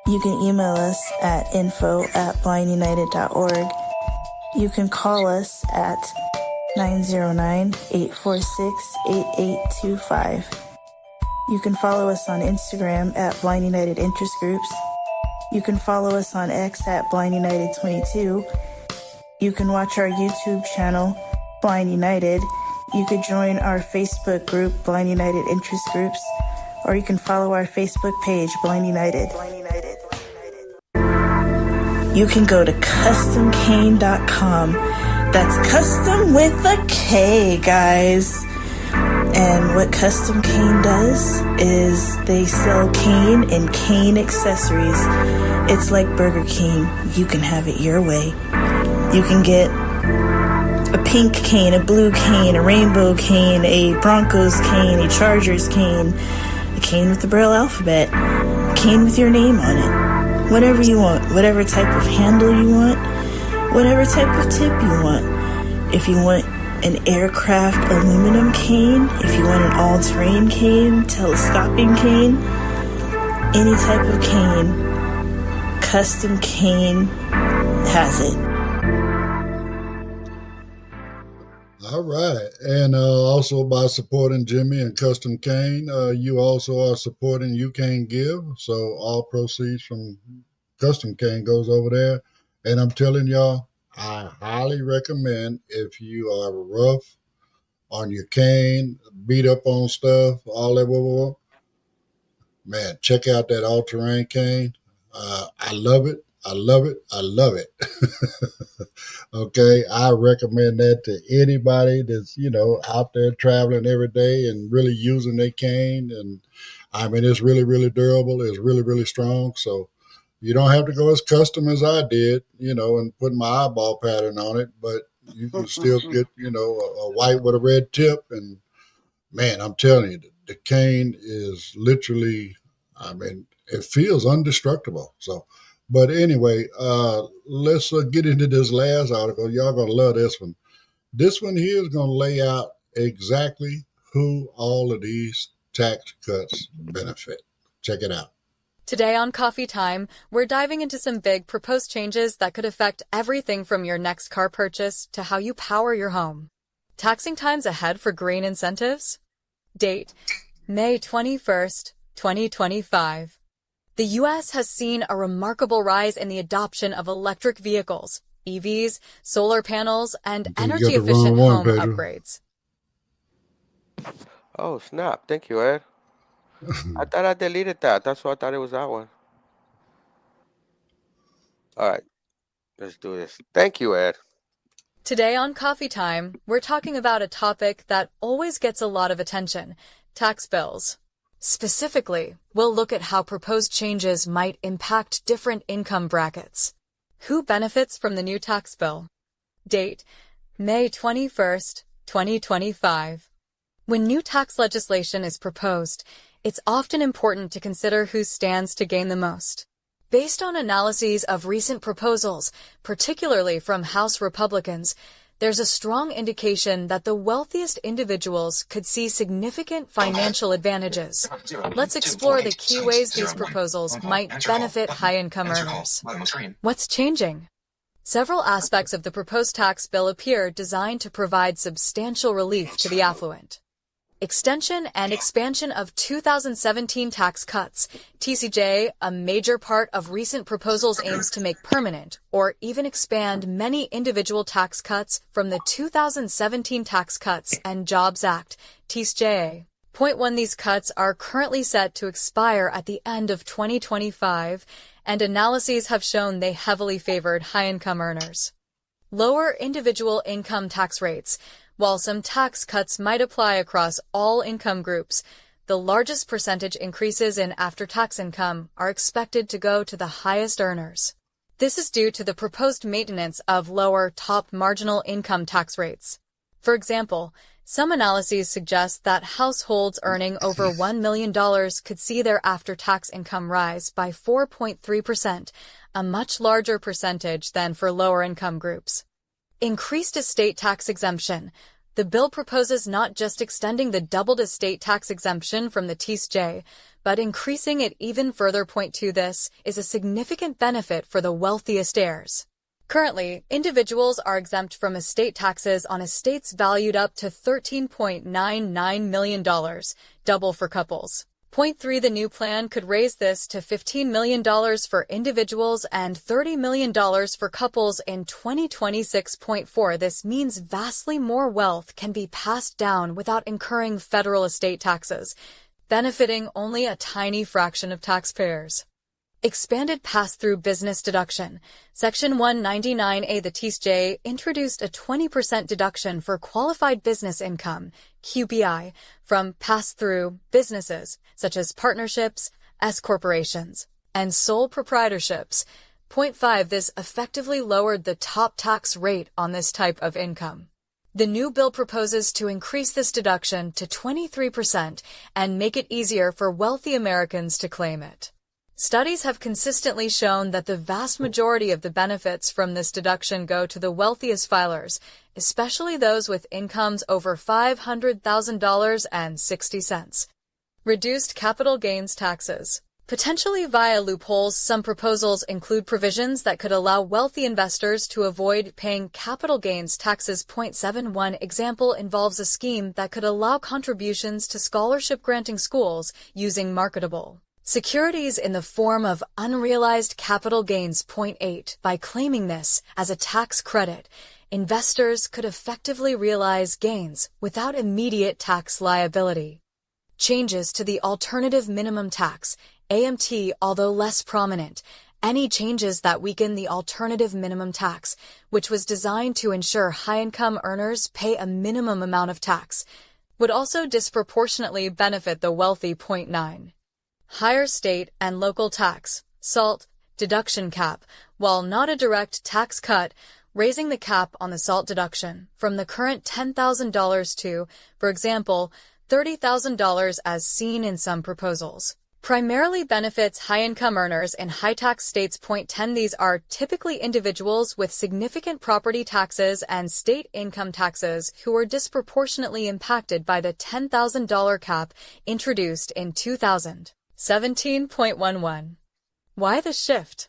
Speaker 10: You can email us at info@blindunited.org. You can call us at 909-846-8825. You can follow us on Instagram at Blind United Interest Groups. You can follow us on X at Blind United 22. You can watch our YouTube channel, Blind United. You could join our Facebook group, Blind United Interest Groups, or you can follow our Facebook page, Blind United. You can go to customcane.com. That's custom with a K, guys. And what Custom Cane does is they sell cane and cane accessories. It's like Burger King. You can have it your way. You can get a pink cane, a blue cane, a rainbow cane, a Broncos cane, a Chargers cane, a cane with the Braille alphabet, a cane with your name on it. Whatever you want, whatever type of handle you want, whatever type of tip you want. If you want an aircraft aluminum cane, if you want an all-terrain cane, telescoping cane, any type of cane, Custom Cane has it.
Speaker 6: All right, and also by supporting Jimmy and Custom Cane, you also are supporting You Can Give. So all proceeds from Custom Cane goes over there, and I'm telling y'all, I highly recommend if you are rough on your cane, beat up on stuff, all that, man, check out that all terrain cane. I love it. I love it. I love it. Okay, I recommend that to anybody that's out there traveling every day and really using their cane. And I mean, it's really, really durable. It's really, really strong. So you don't have to go as custom as I did, and put my eyeball pattern on it, but you can still get, a white with a red tip. And man, I'm telling you, the cane is literally, I mean, it feels indestructible. So, but anyway, let's get into this last article. Y'all gonna love this one. This one here is gonna lay out exactly who all of these tax cuts benefit. Check it out.
Speaker 1: Today on Coffee Time, we're diving into some big proposed changes that could affect everything from your next car purchase to how you power your home. Taxing times ahead for green incentives? Date: May 21st, 2025. The U.S. has seen a remarkable rise in the adoption of electric vehicles, EVs, solar panels, and
Speaker 6: You got the
Speaker 1: energy-efficient
Speaker 6: wrong one,
Speaker 1: home
Speaker 6: Pedro.
Speaker 1: upgrades.
Speaker 8: Oh, snap. Thank you, Ed. I thought I deleted that. That's why I thought it was that one. All right, let's do this. Thank you, Ed.
Speaker 1: Today on Coffee Time, we're talking about a topic that always gets a lot of attention: tax bills. Specifically, we'll look at how proposed changes might impact different income brackets. Who benefits from the new tax bill? Date: May 21st, 2025. When new tax legislation is proposed, it's often important to consider who stands to gain the most. Based on analyses of recent proposals, particularly from House Republicans, there's a strong indication that the wealthiest individuals could see significant financial advantages. Let's explore the key ways these proposals might benefit high-income earners. What's changing? Several aspects of the proposed tax bill appear designed to provide substantial relief to the affluent. Extension and expansion of 2017 tax cuts. TCJ, a major part of recent proposals, aims to make permanent or even expand many individual tax cuts from the 2017 Tax Cuts and Jobs Act, TCJ. Point 1. These cuts are currently set to expire at the end of 2025, and analyses have shown they heavily favored high-income earners. Lower individual income tax rates. While some tax cuts might apply across all income groups, the largest percentage increases in after-tax income are expected to go to the highest earners. This is due to the proposed maintenance of lower top marginal income tax rates. For example, some analyses suggest that households earning over $1 million could see their after-tax income rise by 4.3%, a much larger percentage than for lower income groups. Increased estate tax exemption. The bill proposes not just extending the doubled estate tax exemption from the TSJ, but increasing it even further. Point 2. This is a significant benefit for the wealthiest heirs. Currently, individuals are exempt from estate taxes on estates valued up to $13.99 million, double for couples. Point 3. The new plan could raise this to $15 million for individuals and $30 million for couples in 2026. Point 4. This means vastly more wealth can be passed down without incurring federal estate taxes, benefiting only a tiny fraction of taxpayers. Expanded pass-through business deduction. Section 199A, the TSJ, introduced a 20% deduction for qualified business income, QBI, from pass-through businesses, such as partnerships, S-corporations, and sole proprietorships. Point 5. This effectively lowered the top tax rate on this type of income. The new bill proposes to increase this deduction to 23% and make it easier for wealthy Americans to claim it. Studies have consistently shown that the vast majority of the benefits from this deduction go to the wealthiest filers, especially those with incomes over $500,000.60. Reduced capital gains taxes. Potentially via loopholes, some proposals include provisions that could allow wealthy investors to avoid paying capital gains taxes. Point 7. One example involves a scheme that could allow contributions to scholarship-granting schools using marketable securities in the form of unrealized capital gains. Point 8. By claiming this as a tax credit, investors could effectively realize gains without immediate tax liability. Changes to the alternative minimum tax, AMT, although less prominent. Any changes that weaken the alternative minimum tax, which was designed to ensure high-income earners pay a minimum amount of tax, would also disproportionately benefit the wealthy. Point 9. Higher state and local tax, SALT, deduction cap. While not a direct tax cut, raising the cap on the SALT deduction from the current $10,000 to, for example, $30,000 as seen in some proposals, primarily benefits high-income earners in high-tax states. Point 10. These are typically individuals with significant property taxes and state income taxes who are disproportionately impacted by the $10,000 cap introduced in 2000. 17.11. Why the shift?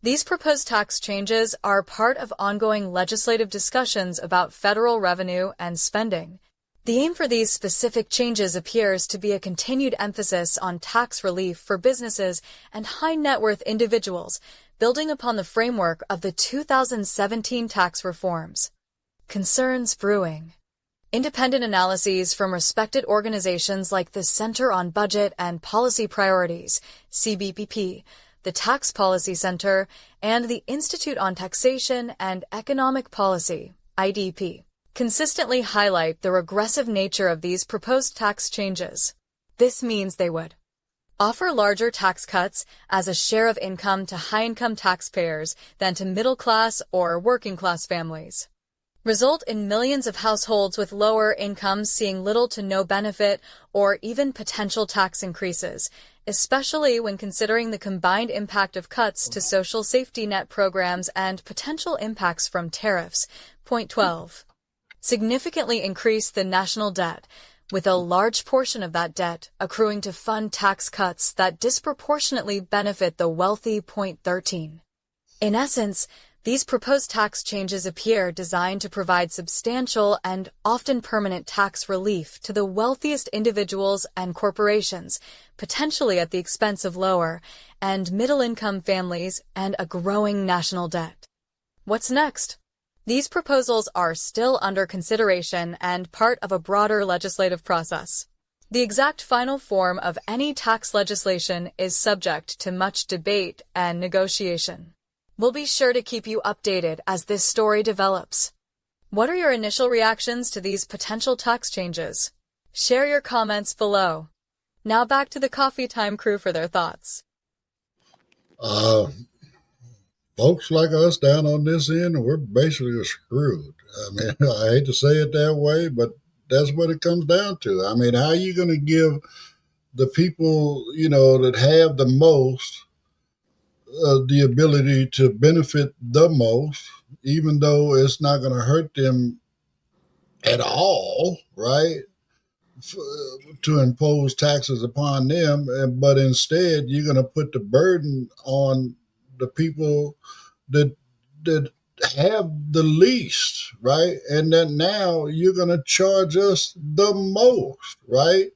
Speaker 1: These proposed tax changes are part of ongoing legislative discussions about federal revenue and spending. The aim for these specific changes appears to be a continued emphasis on tax relief for businesses and high net worth individuals, building upon the framework of the 2017 tax reforms. Concerns brewing. Independent analyses from respected organizations like the Center on Budget and Policy Priorities, CBPP, the Tax Policy Center, and the Institute on Taxation and Economic Policy, IDP, consistently highlight the regressive nature of these proposed tax changes. This means they would offer larger tax cuts as a share of income to high-income taxpayers than to middle-class or working-class families, result in millions of households with lower incomes seeing little to no benefit or even potential tax increases, especially when considering the combined impact of cuts to social safety net programs and potential impacts from tariffs. Point 12. Significantly increase the national debt, with a large portion of that debt accruing to fund tax cuts that disproportionately benefit the wealthy. Point 13. In essence, these proposed tax changes appear designed to provide substantial and often permanent tax relief to the wealthiest individuals and corporations, potentially at the expense of lower and middle-income families and a growing national debt. What's next? These proposals are still under consideration and part of a broader legislative process. The exact final form of any tax legislation is subject to much debate and negotiation. We'll be sure to keep you updated as this story develops. What are your initial reactions to these potential tax changes? Share your comments below. Now back to the Coffee Time crew for their thoughts.
Speaker 6: Folks like us down on this end, we're basically screwed. I mean, I hate to say it that way, but that's what it comes down to. I mean, how are you going to give the people, that have the most, the ability to benefit the most, even though it's not going to hurt them at all, right? To impose taxes upon them, but instead you're going to put the burden on the people that have the least, right? And that now you're going to charge us the most, right?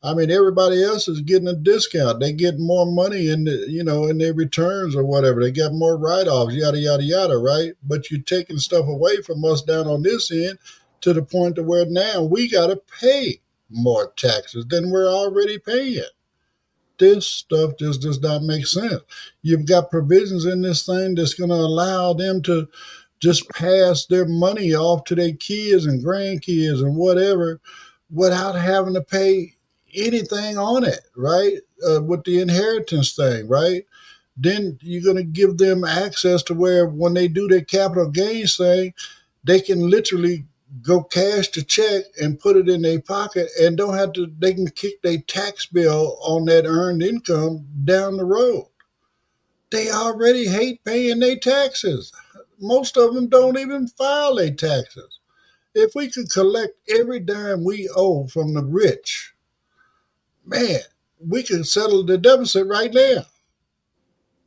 Speaker 6: I mean, everybody else is getting a discount. They get more money in in their returns or whatever. They get more write-offs, yada, yada, yada, right? But you're taking stuff away from us down on this end to the point to where now we got to pay more taxes than we're already paying. This stuff just does not make sense. You've got provisions in this thing that's going to allow them to just pass their money off to their kids and grandkids and whatever without having to pay anything on it, right? With the inheritance thing, right? Then you're going to give them access to where when they do their capital gains thing, they can literally go cash the check and put it in their pocket and don't have to, they can kick their tax bill on that earned income down the road. They already hate paying their taxes. Most of them don't even file their taxes. If we could collect every dime we owe from the rich, man, we could settle the deficit right now.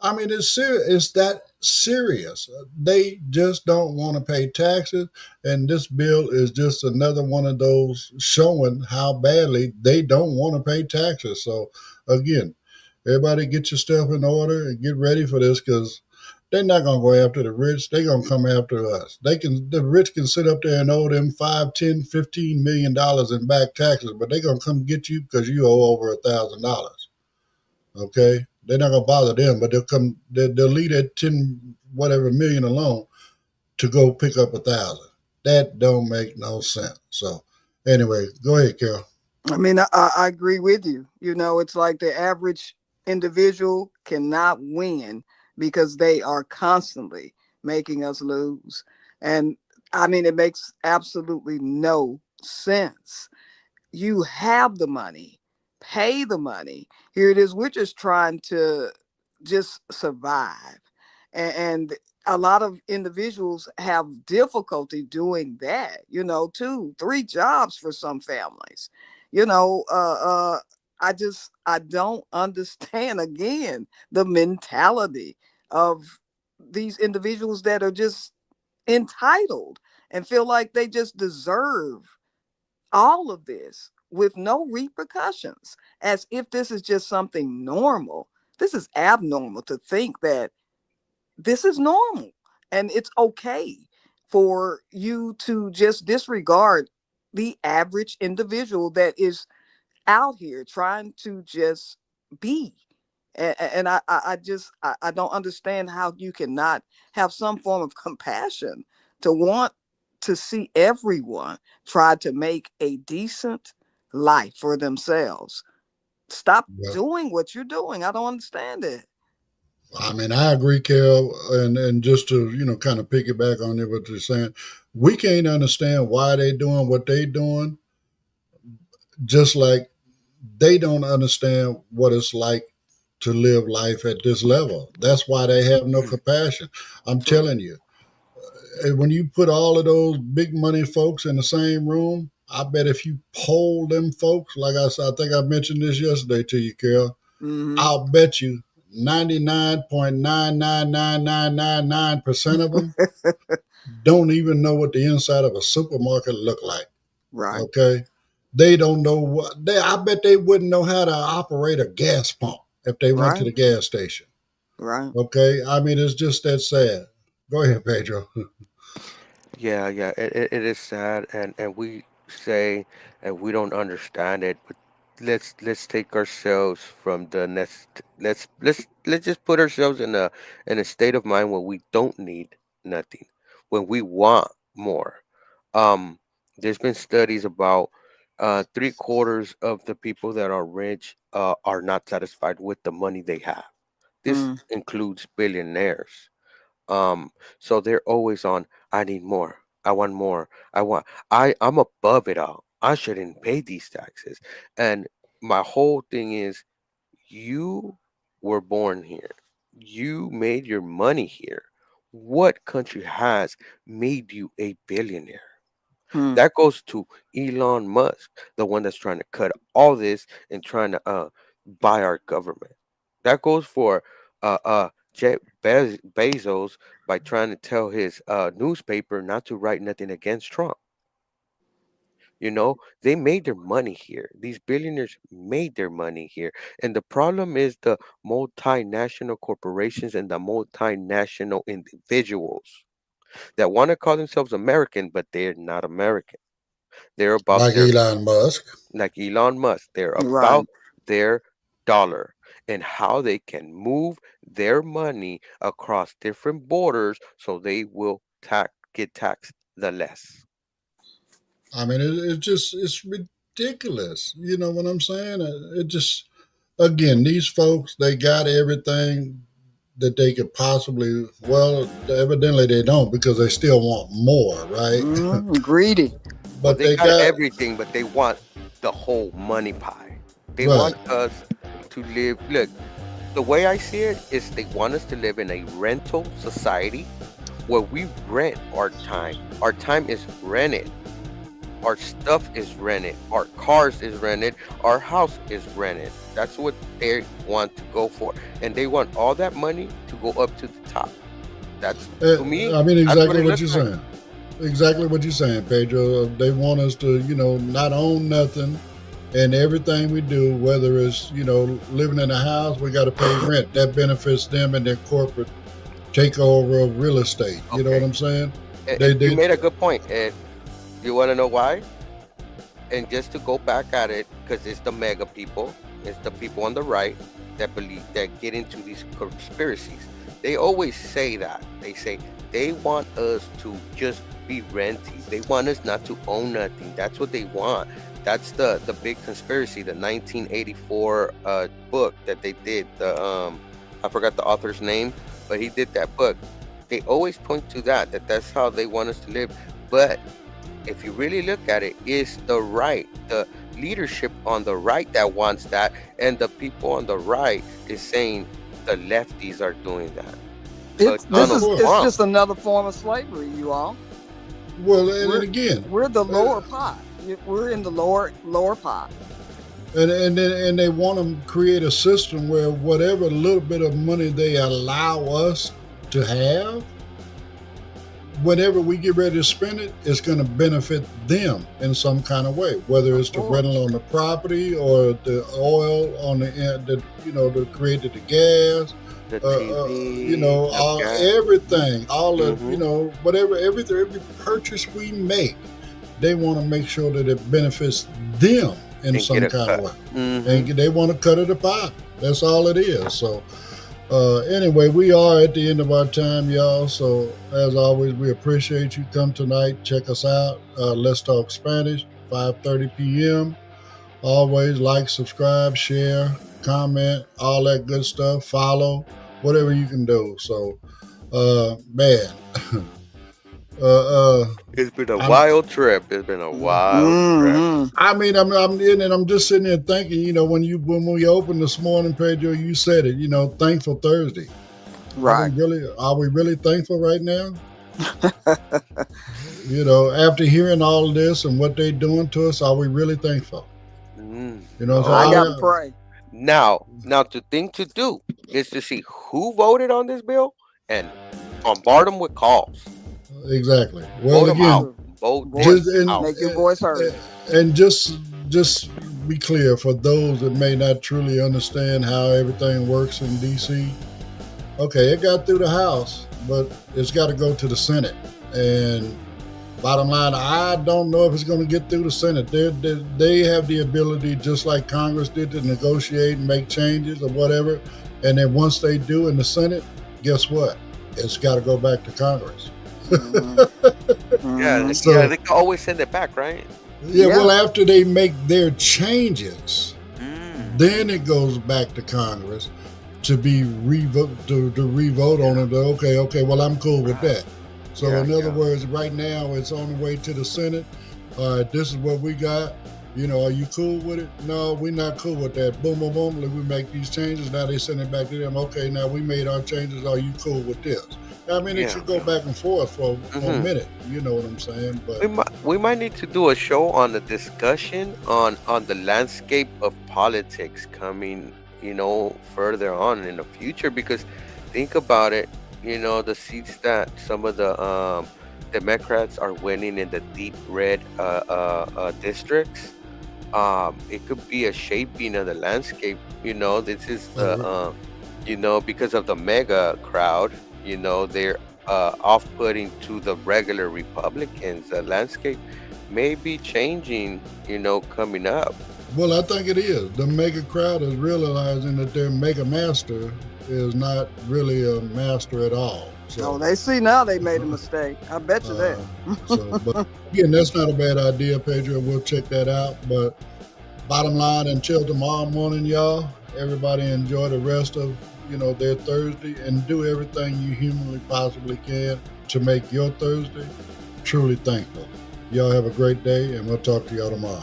Speaker 6: I mean, it's serious. It's that serious. They just don't want to pay taxes, and this bill is just another one of those showing how badly they don't want to pay taxes. So, again, everybody get your stuff in order and get ready for this because they're not going to go after the rich. They're going to come after us. The rich can sit up there and owe them $5, $10, $15 million in back taxes, but they're going to come get you because you owe over $1,000. Okay? They're not going to bother them, but they'll leave that 10 whatever million alone to go pick up 1,000. That don't make no sense. So anyway, go ahead, Carol.
Speaker 7: I mean, I agree with you. It's like the average individual cannot win because they are constantly making us lose. And I mean, it makes absolutely no sense. You have the money, pay the money. Here it is. We're just trying to just survive. And a lot of individuals have difficulty doing that, 2, 3 jobs for some families. I don't understand again the mentality of these individuals that are just entitled and feel like they just deserve all of this with no repercussions, as if this is just something normal. This is abnormal to think that this is normal and it's okay for you to just disregard the average individual that is out here trying to just be. And I just I don't understand how you cannot have some form of compassion to want to see everyone try to make a decent life for themselves. Stop
Speaker 6: Well,
Speaker 7: doing what you're doing. I don't understand it.
Speaker 6: I mean, I agree, Kel, and just to kind of piggyback on what you're saying, we can't understand why they doing what they doing, just like they don't understand what it's like to live life at this level. That's why they have no compassion. I'm
Speaker 7: True.
Speaker 6: telling you, when you put all of those big money folks in the same room, I bet if you poll them folks, like I said, I think I mentioned this yesterday to you, Carol,
Speaker 7: Mm-hmm.
Speaker 6: I'll bet you 99.99999% of them don't even know what the inside of a supermarket look like.
Speaker 7: Right.
Speaker 6: Okay, they don't know what they. I bet they wouldn't know how to operate a gas pump if they went to
Speaker 7: Right.
Speaker 6: the gas station.
Speaker 7: Right.
Speaker 6: Okay, I mean it's just that sad. Go ahead, Pedro.
Speaker 8: Yeah, yeah, it is sad, and we say and we don't understand it, but let's take ourselves from the next. Let's just put ourselves in a state of mind where we don't need nothing, when we want more. Um, there's been studies about 3/4 of the people that are rich are not satisfied with the money they have. This
Speaker 7: Mm.
Speaker 8: includes billionaires. So they're always on, I need more. I want more. I'm above it all. I shouldn't pay these taxes. And my whole thing is, you were born here. You made your money here. What country has made you a billionaire?
Speaker 7: Mm.
Speaker 8: That goes to Elon Musk, the one that's trying to cut all this and trying to buy our government. That goes for Bezos by trying to tell his newspaper not to write nothing against Trump. They made their money here. These billionaires made their money here. And the problem is the multinational corporations and the multinational individuals that want to call themselves American, but they're not American. They're about
Speaker 6: Like
Speaker 8: their,
Speaker 6: Elon Musk.
Speaker 8: like Elon Musk, they're
Speaker 7: Right.
Speaker 8: about their dollar and how they can move their money across different borders so they will get taxed the less.
Speaker 6: I mean, it's ridiculous. You know what I'm saying? It just again, these folks they got everything that they could possibly. Well, evidently they don't because they still want more, right?
Speaker 7: Mm. Greedy.
Speaker 8: Well,
Speaker 6: But
Speaker 8: they
Speaker 6: they
Speaker 8: got
Speaker 6: got
Speaker 8: everything, but they want the whole money pie. They
Speaker 6: right.
Speaker 8: want us to live. Look, the way I see it is they want us to live in a rental society where we rent our time. Our time is rented. Our stuff is rented. Our cars is rented. Our house is rented. That's what they want to go for. And they want all that money to go up to the top. That's, to me,
Speaker 6: I mean,
Speaker 8: that's what
Speaker 6: exactly
Speaker 8: it
Speaker 6: what
Speaker 8: looks
Speaker 6: you're
Speaker 8: like.
Speaker 6: saying. Exactly what you're saying, Pedro. They want us to, not own nothing, and everything we do, whether it's, living in a house, we got to pay rent. That benefits them and their corporate takeover of real estate. You know what
Speaker 8: Okay.
Speaker 6: I'm saying?
Speaker 8: You
Speaker 6: They
Speaker 8: made a good point. And you want to know why? And just to go back at it, because it's the mega people, it's the people on the right that believe, that get into these conspiracies. They always say that. They say they want us to just be renting. They want us not to own nothing. That's what they want. That's the big conspiracy, the 1984 book that they did. I forgot the author's name, but he did that book. They always point to that's how they want us to live. But if you really look at it, it's the leadership on the right that wants that, and the people on the right is saying the lefties are doing that. But Donald
Speaker 7: It's
Speaker 8: Trump,
Speaker 7: just another form of slavery, you all.
Speaker 6: well, and
Speaker 7: We're
Speaker 6: again,
Speaker 7: we're the lower pot. We're in the lower pot.
Speaker 6: and they want to create a system where whatever little bit of money they allow us to have, whenever we get ready to spend it, it's going to benefit them in some kind of way, whether it's the rental on the property or the oil on the to create the gas,
Speaker 8: The TV,
Speaker 6: everything, all the
Speaker 8: Mhm.
Speaker 6: whatever every purchase we make, they want to make sure that it benefits them in
Speaker 8: And
Speaker 6: some
Speaker 8: get a
Speaker 6: kind of
Speaker 8: cut.
Speaker 6: way, and
Speaker 8: Mhm.
Speaker 6: they want to cut it apart. That's all it is. So. Anyway, we are at the end of our time, y'all. So, as always, we appreciate you. Come tonight, check us out. Let's Talk Spanish, 5:30 p.m. Always like, subscribe, share, comment, all that good stuff. Follow, whatever you can do. So, man, uh,
Speaker 8: It's been a
Speaker 6: I'm.
Speaker 8: wild trip. It's been a wild trip.
Speaker 7: Mm-hmm.
Speaker 6: I mean, I'm in it. I'm just sitting there thinking. When we opened this morning, Pedro, you said it. Thankful Thursday.
Speaker 7: Right.
Speaker 6: Are we really thankful right now? After hearing all of this and what they're doing to us, are we really thankful?
Speaker 8: No.
Speaker 7: I gotta pray.
Speaker 8: Now, the thing to do is to see who voted on this bill and bombard them with calls.
Speaker 6: Exactly.
Speaker 8: Vote
Speaker 6: Well,
Speaker 8: them
Speaker 6: again,
Speaker 8: out. Vote
Speaker 6: just
Speaker 8: them out.
Speaker 7: Make your voice heard.
Speaker 6: and just be clear for those that may not truly understand how everything works in DC. Okay, it got through the House, but it's got to go to the Senate. And bottom line, I don't know if it's going to get through the Senate. They have the ability, just like Congress did, to negotiate and make changes or whatever. And then once they do in the Senate, guess what? It's got to go back to Congress.
Speaker 8: Yeah,
Speaker 6: So-
Speaker 8: they can always send it back, right?
Speaker 6: Yeah, well, after they make their changes, then it goes back to Congress to be re-vote on it. Okay, well, I'm cool with that. So in other words, right now it's on the way to the Senate. All right, this is what we got. Are you cool with it? No, we're not cool with that. Boom, boom, boom. We make these changes. Now they send it back to them. Okay, now we made our changes. Are you cool with this? I mean, it should go back and forth for a minute. You know what I'm saying? But
Speaker 8: we might need to do a show on the discussion on the landscape of politics coming, further on in the future. Because think about it, the seats that some of the Democrats are winning in the deep red districts. It could be a shaping of the landscape. This is the because of the mega crowd. They're off-putting to the regular Republicans. The landscape may be changing, coming up.
Speaker 6: Well, I think it is. The mega crowd is realizing that their mega master is not really a master at all. So,
Speaker 7: they see now they made a mistake. I bet you that.
Speaker 6: But again, that's not a bad idea, Pedro. We'll check that out. But bottom line, until tomorrow morning, y'all, everybody enjoy the rest of their Thursday and do everything you humanly possibly can to make your Thursday truly thankful. Y'all have a great day, and we'll talk to y'all tomorrow.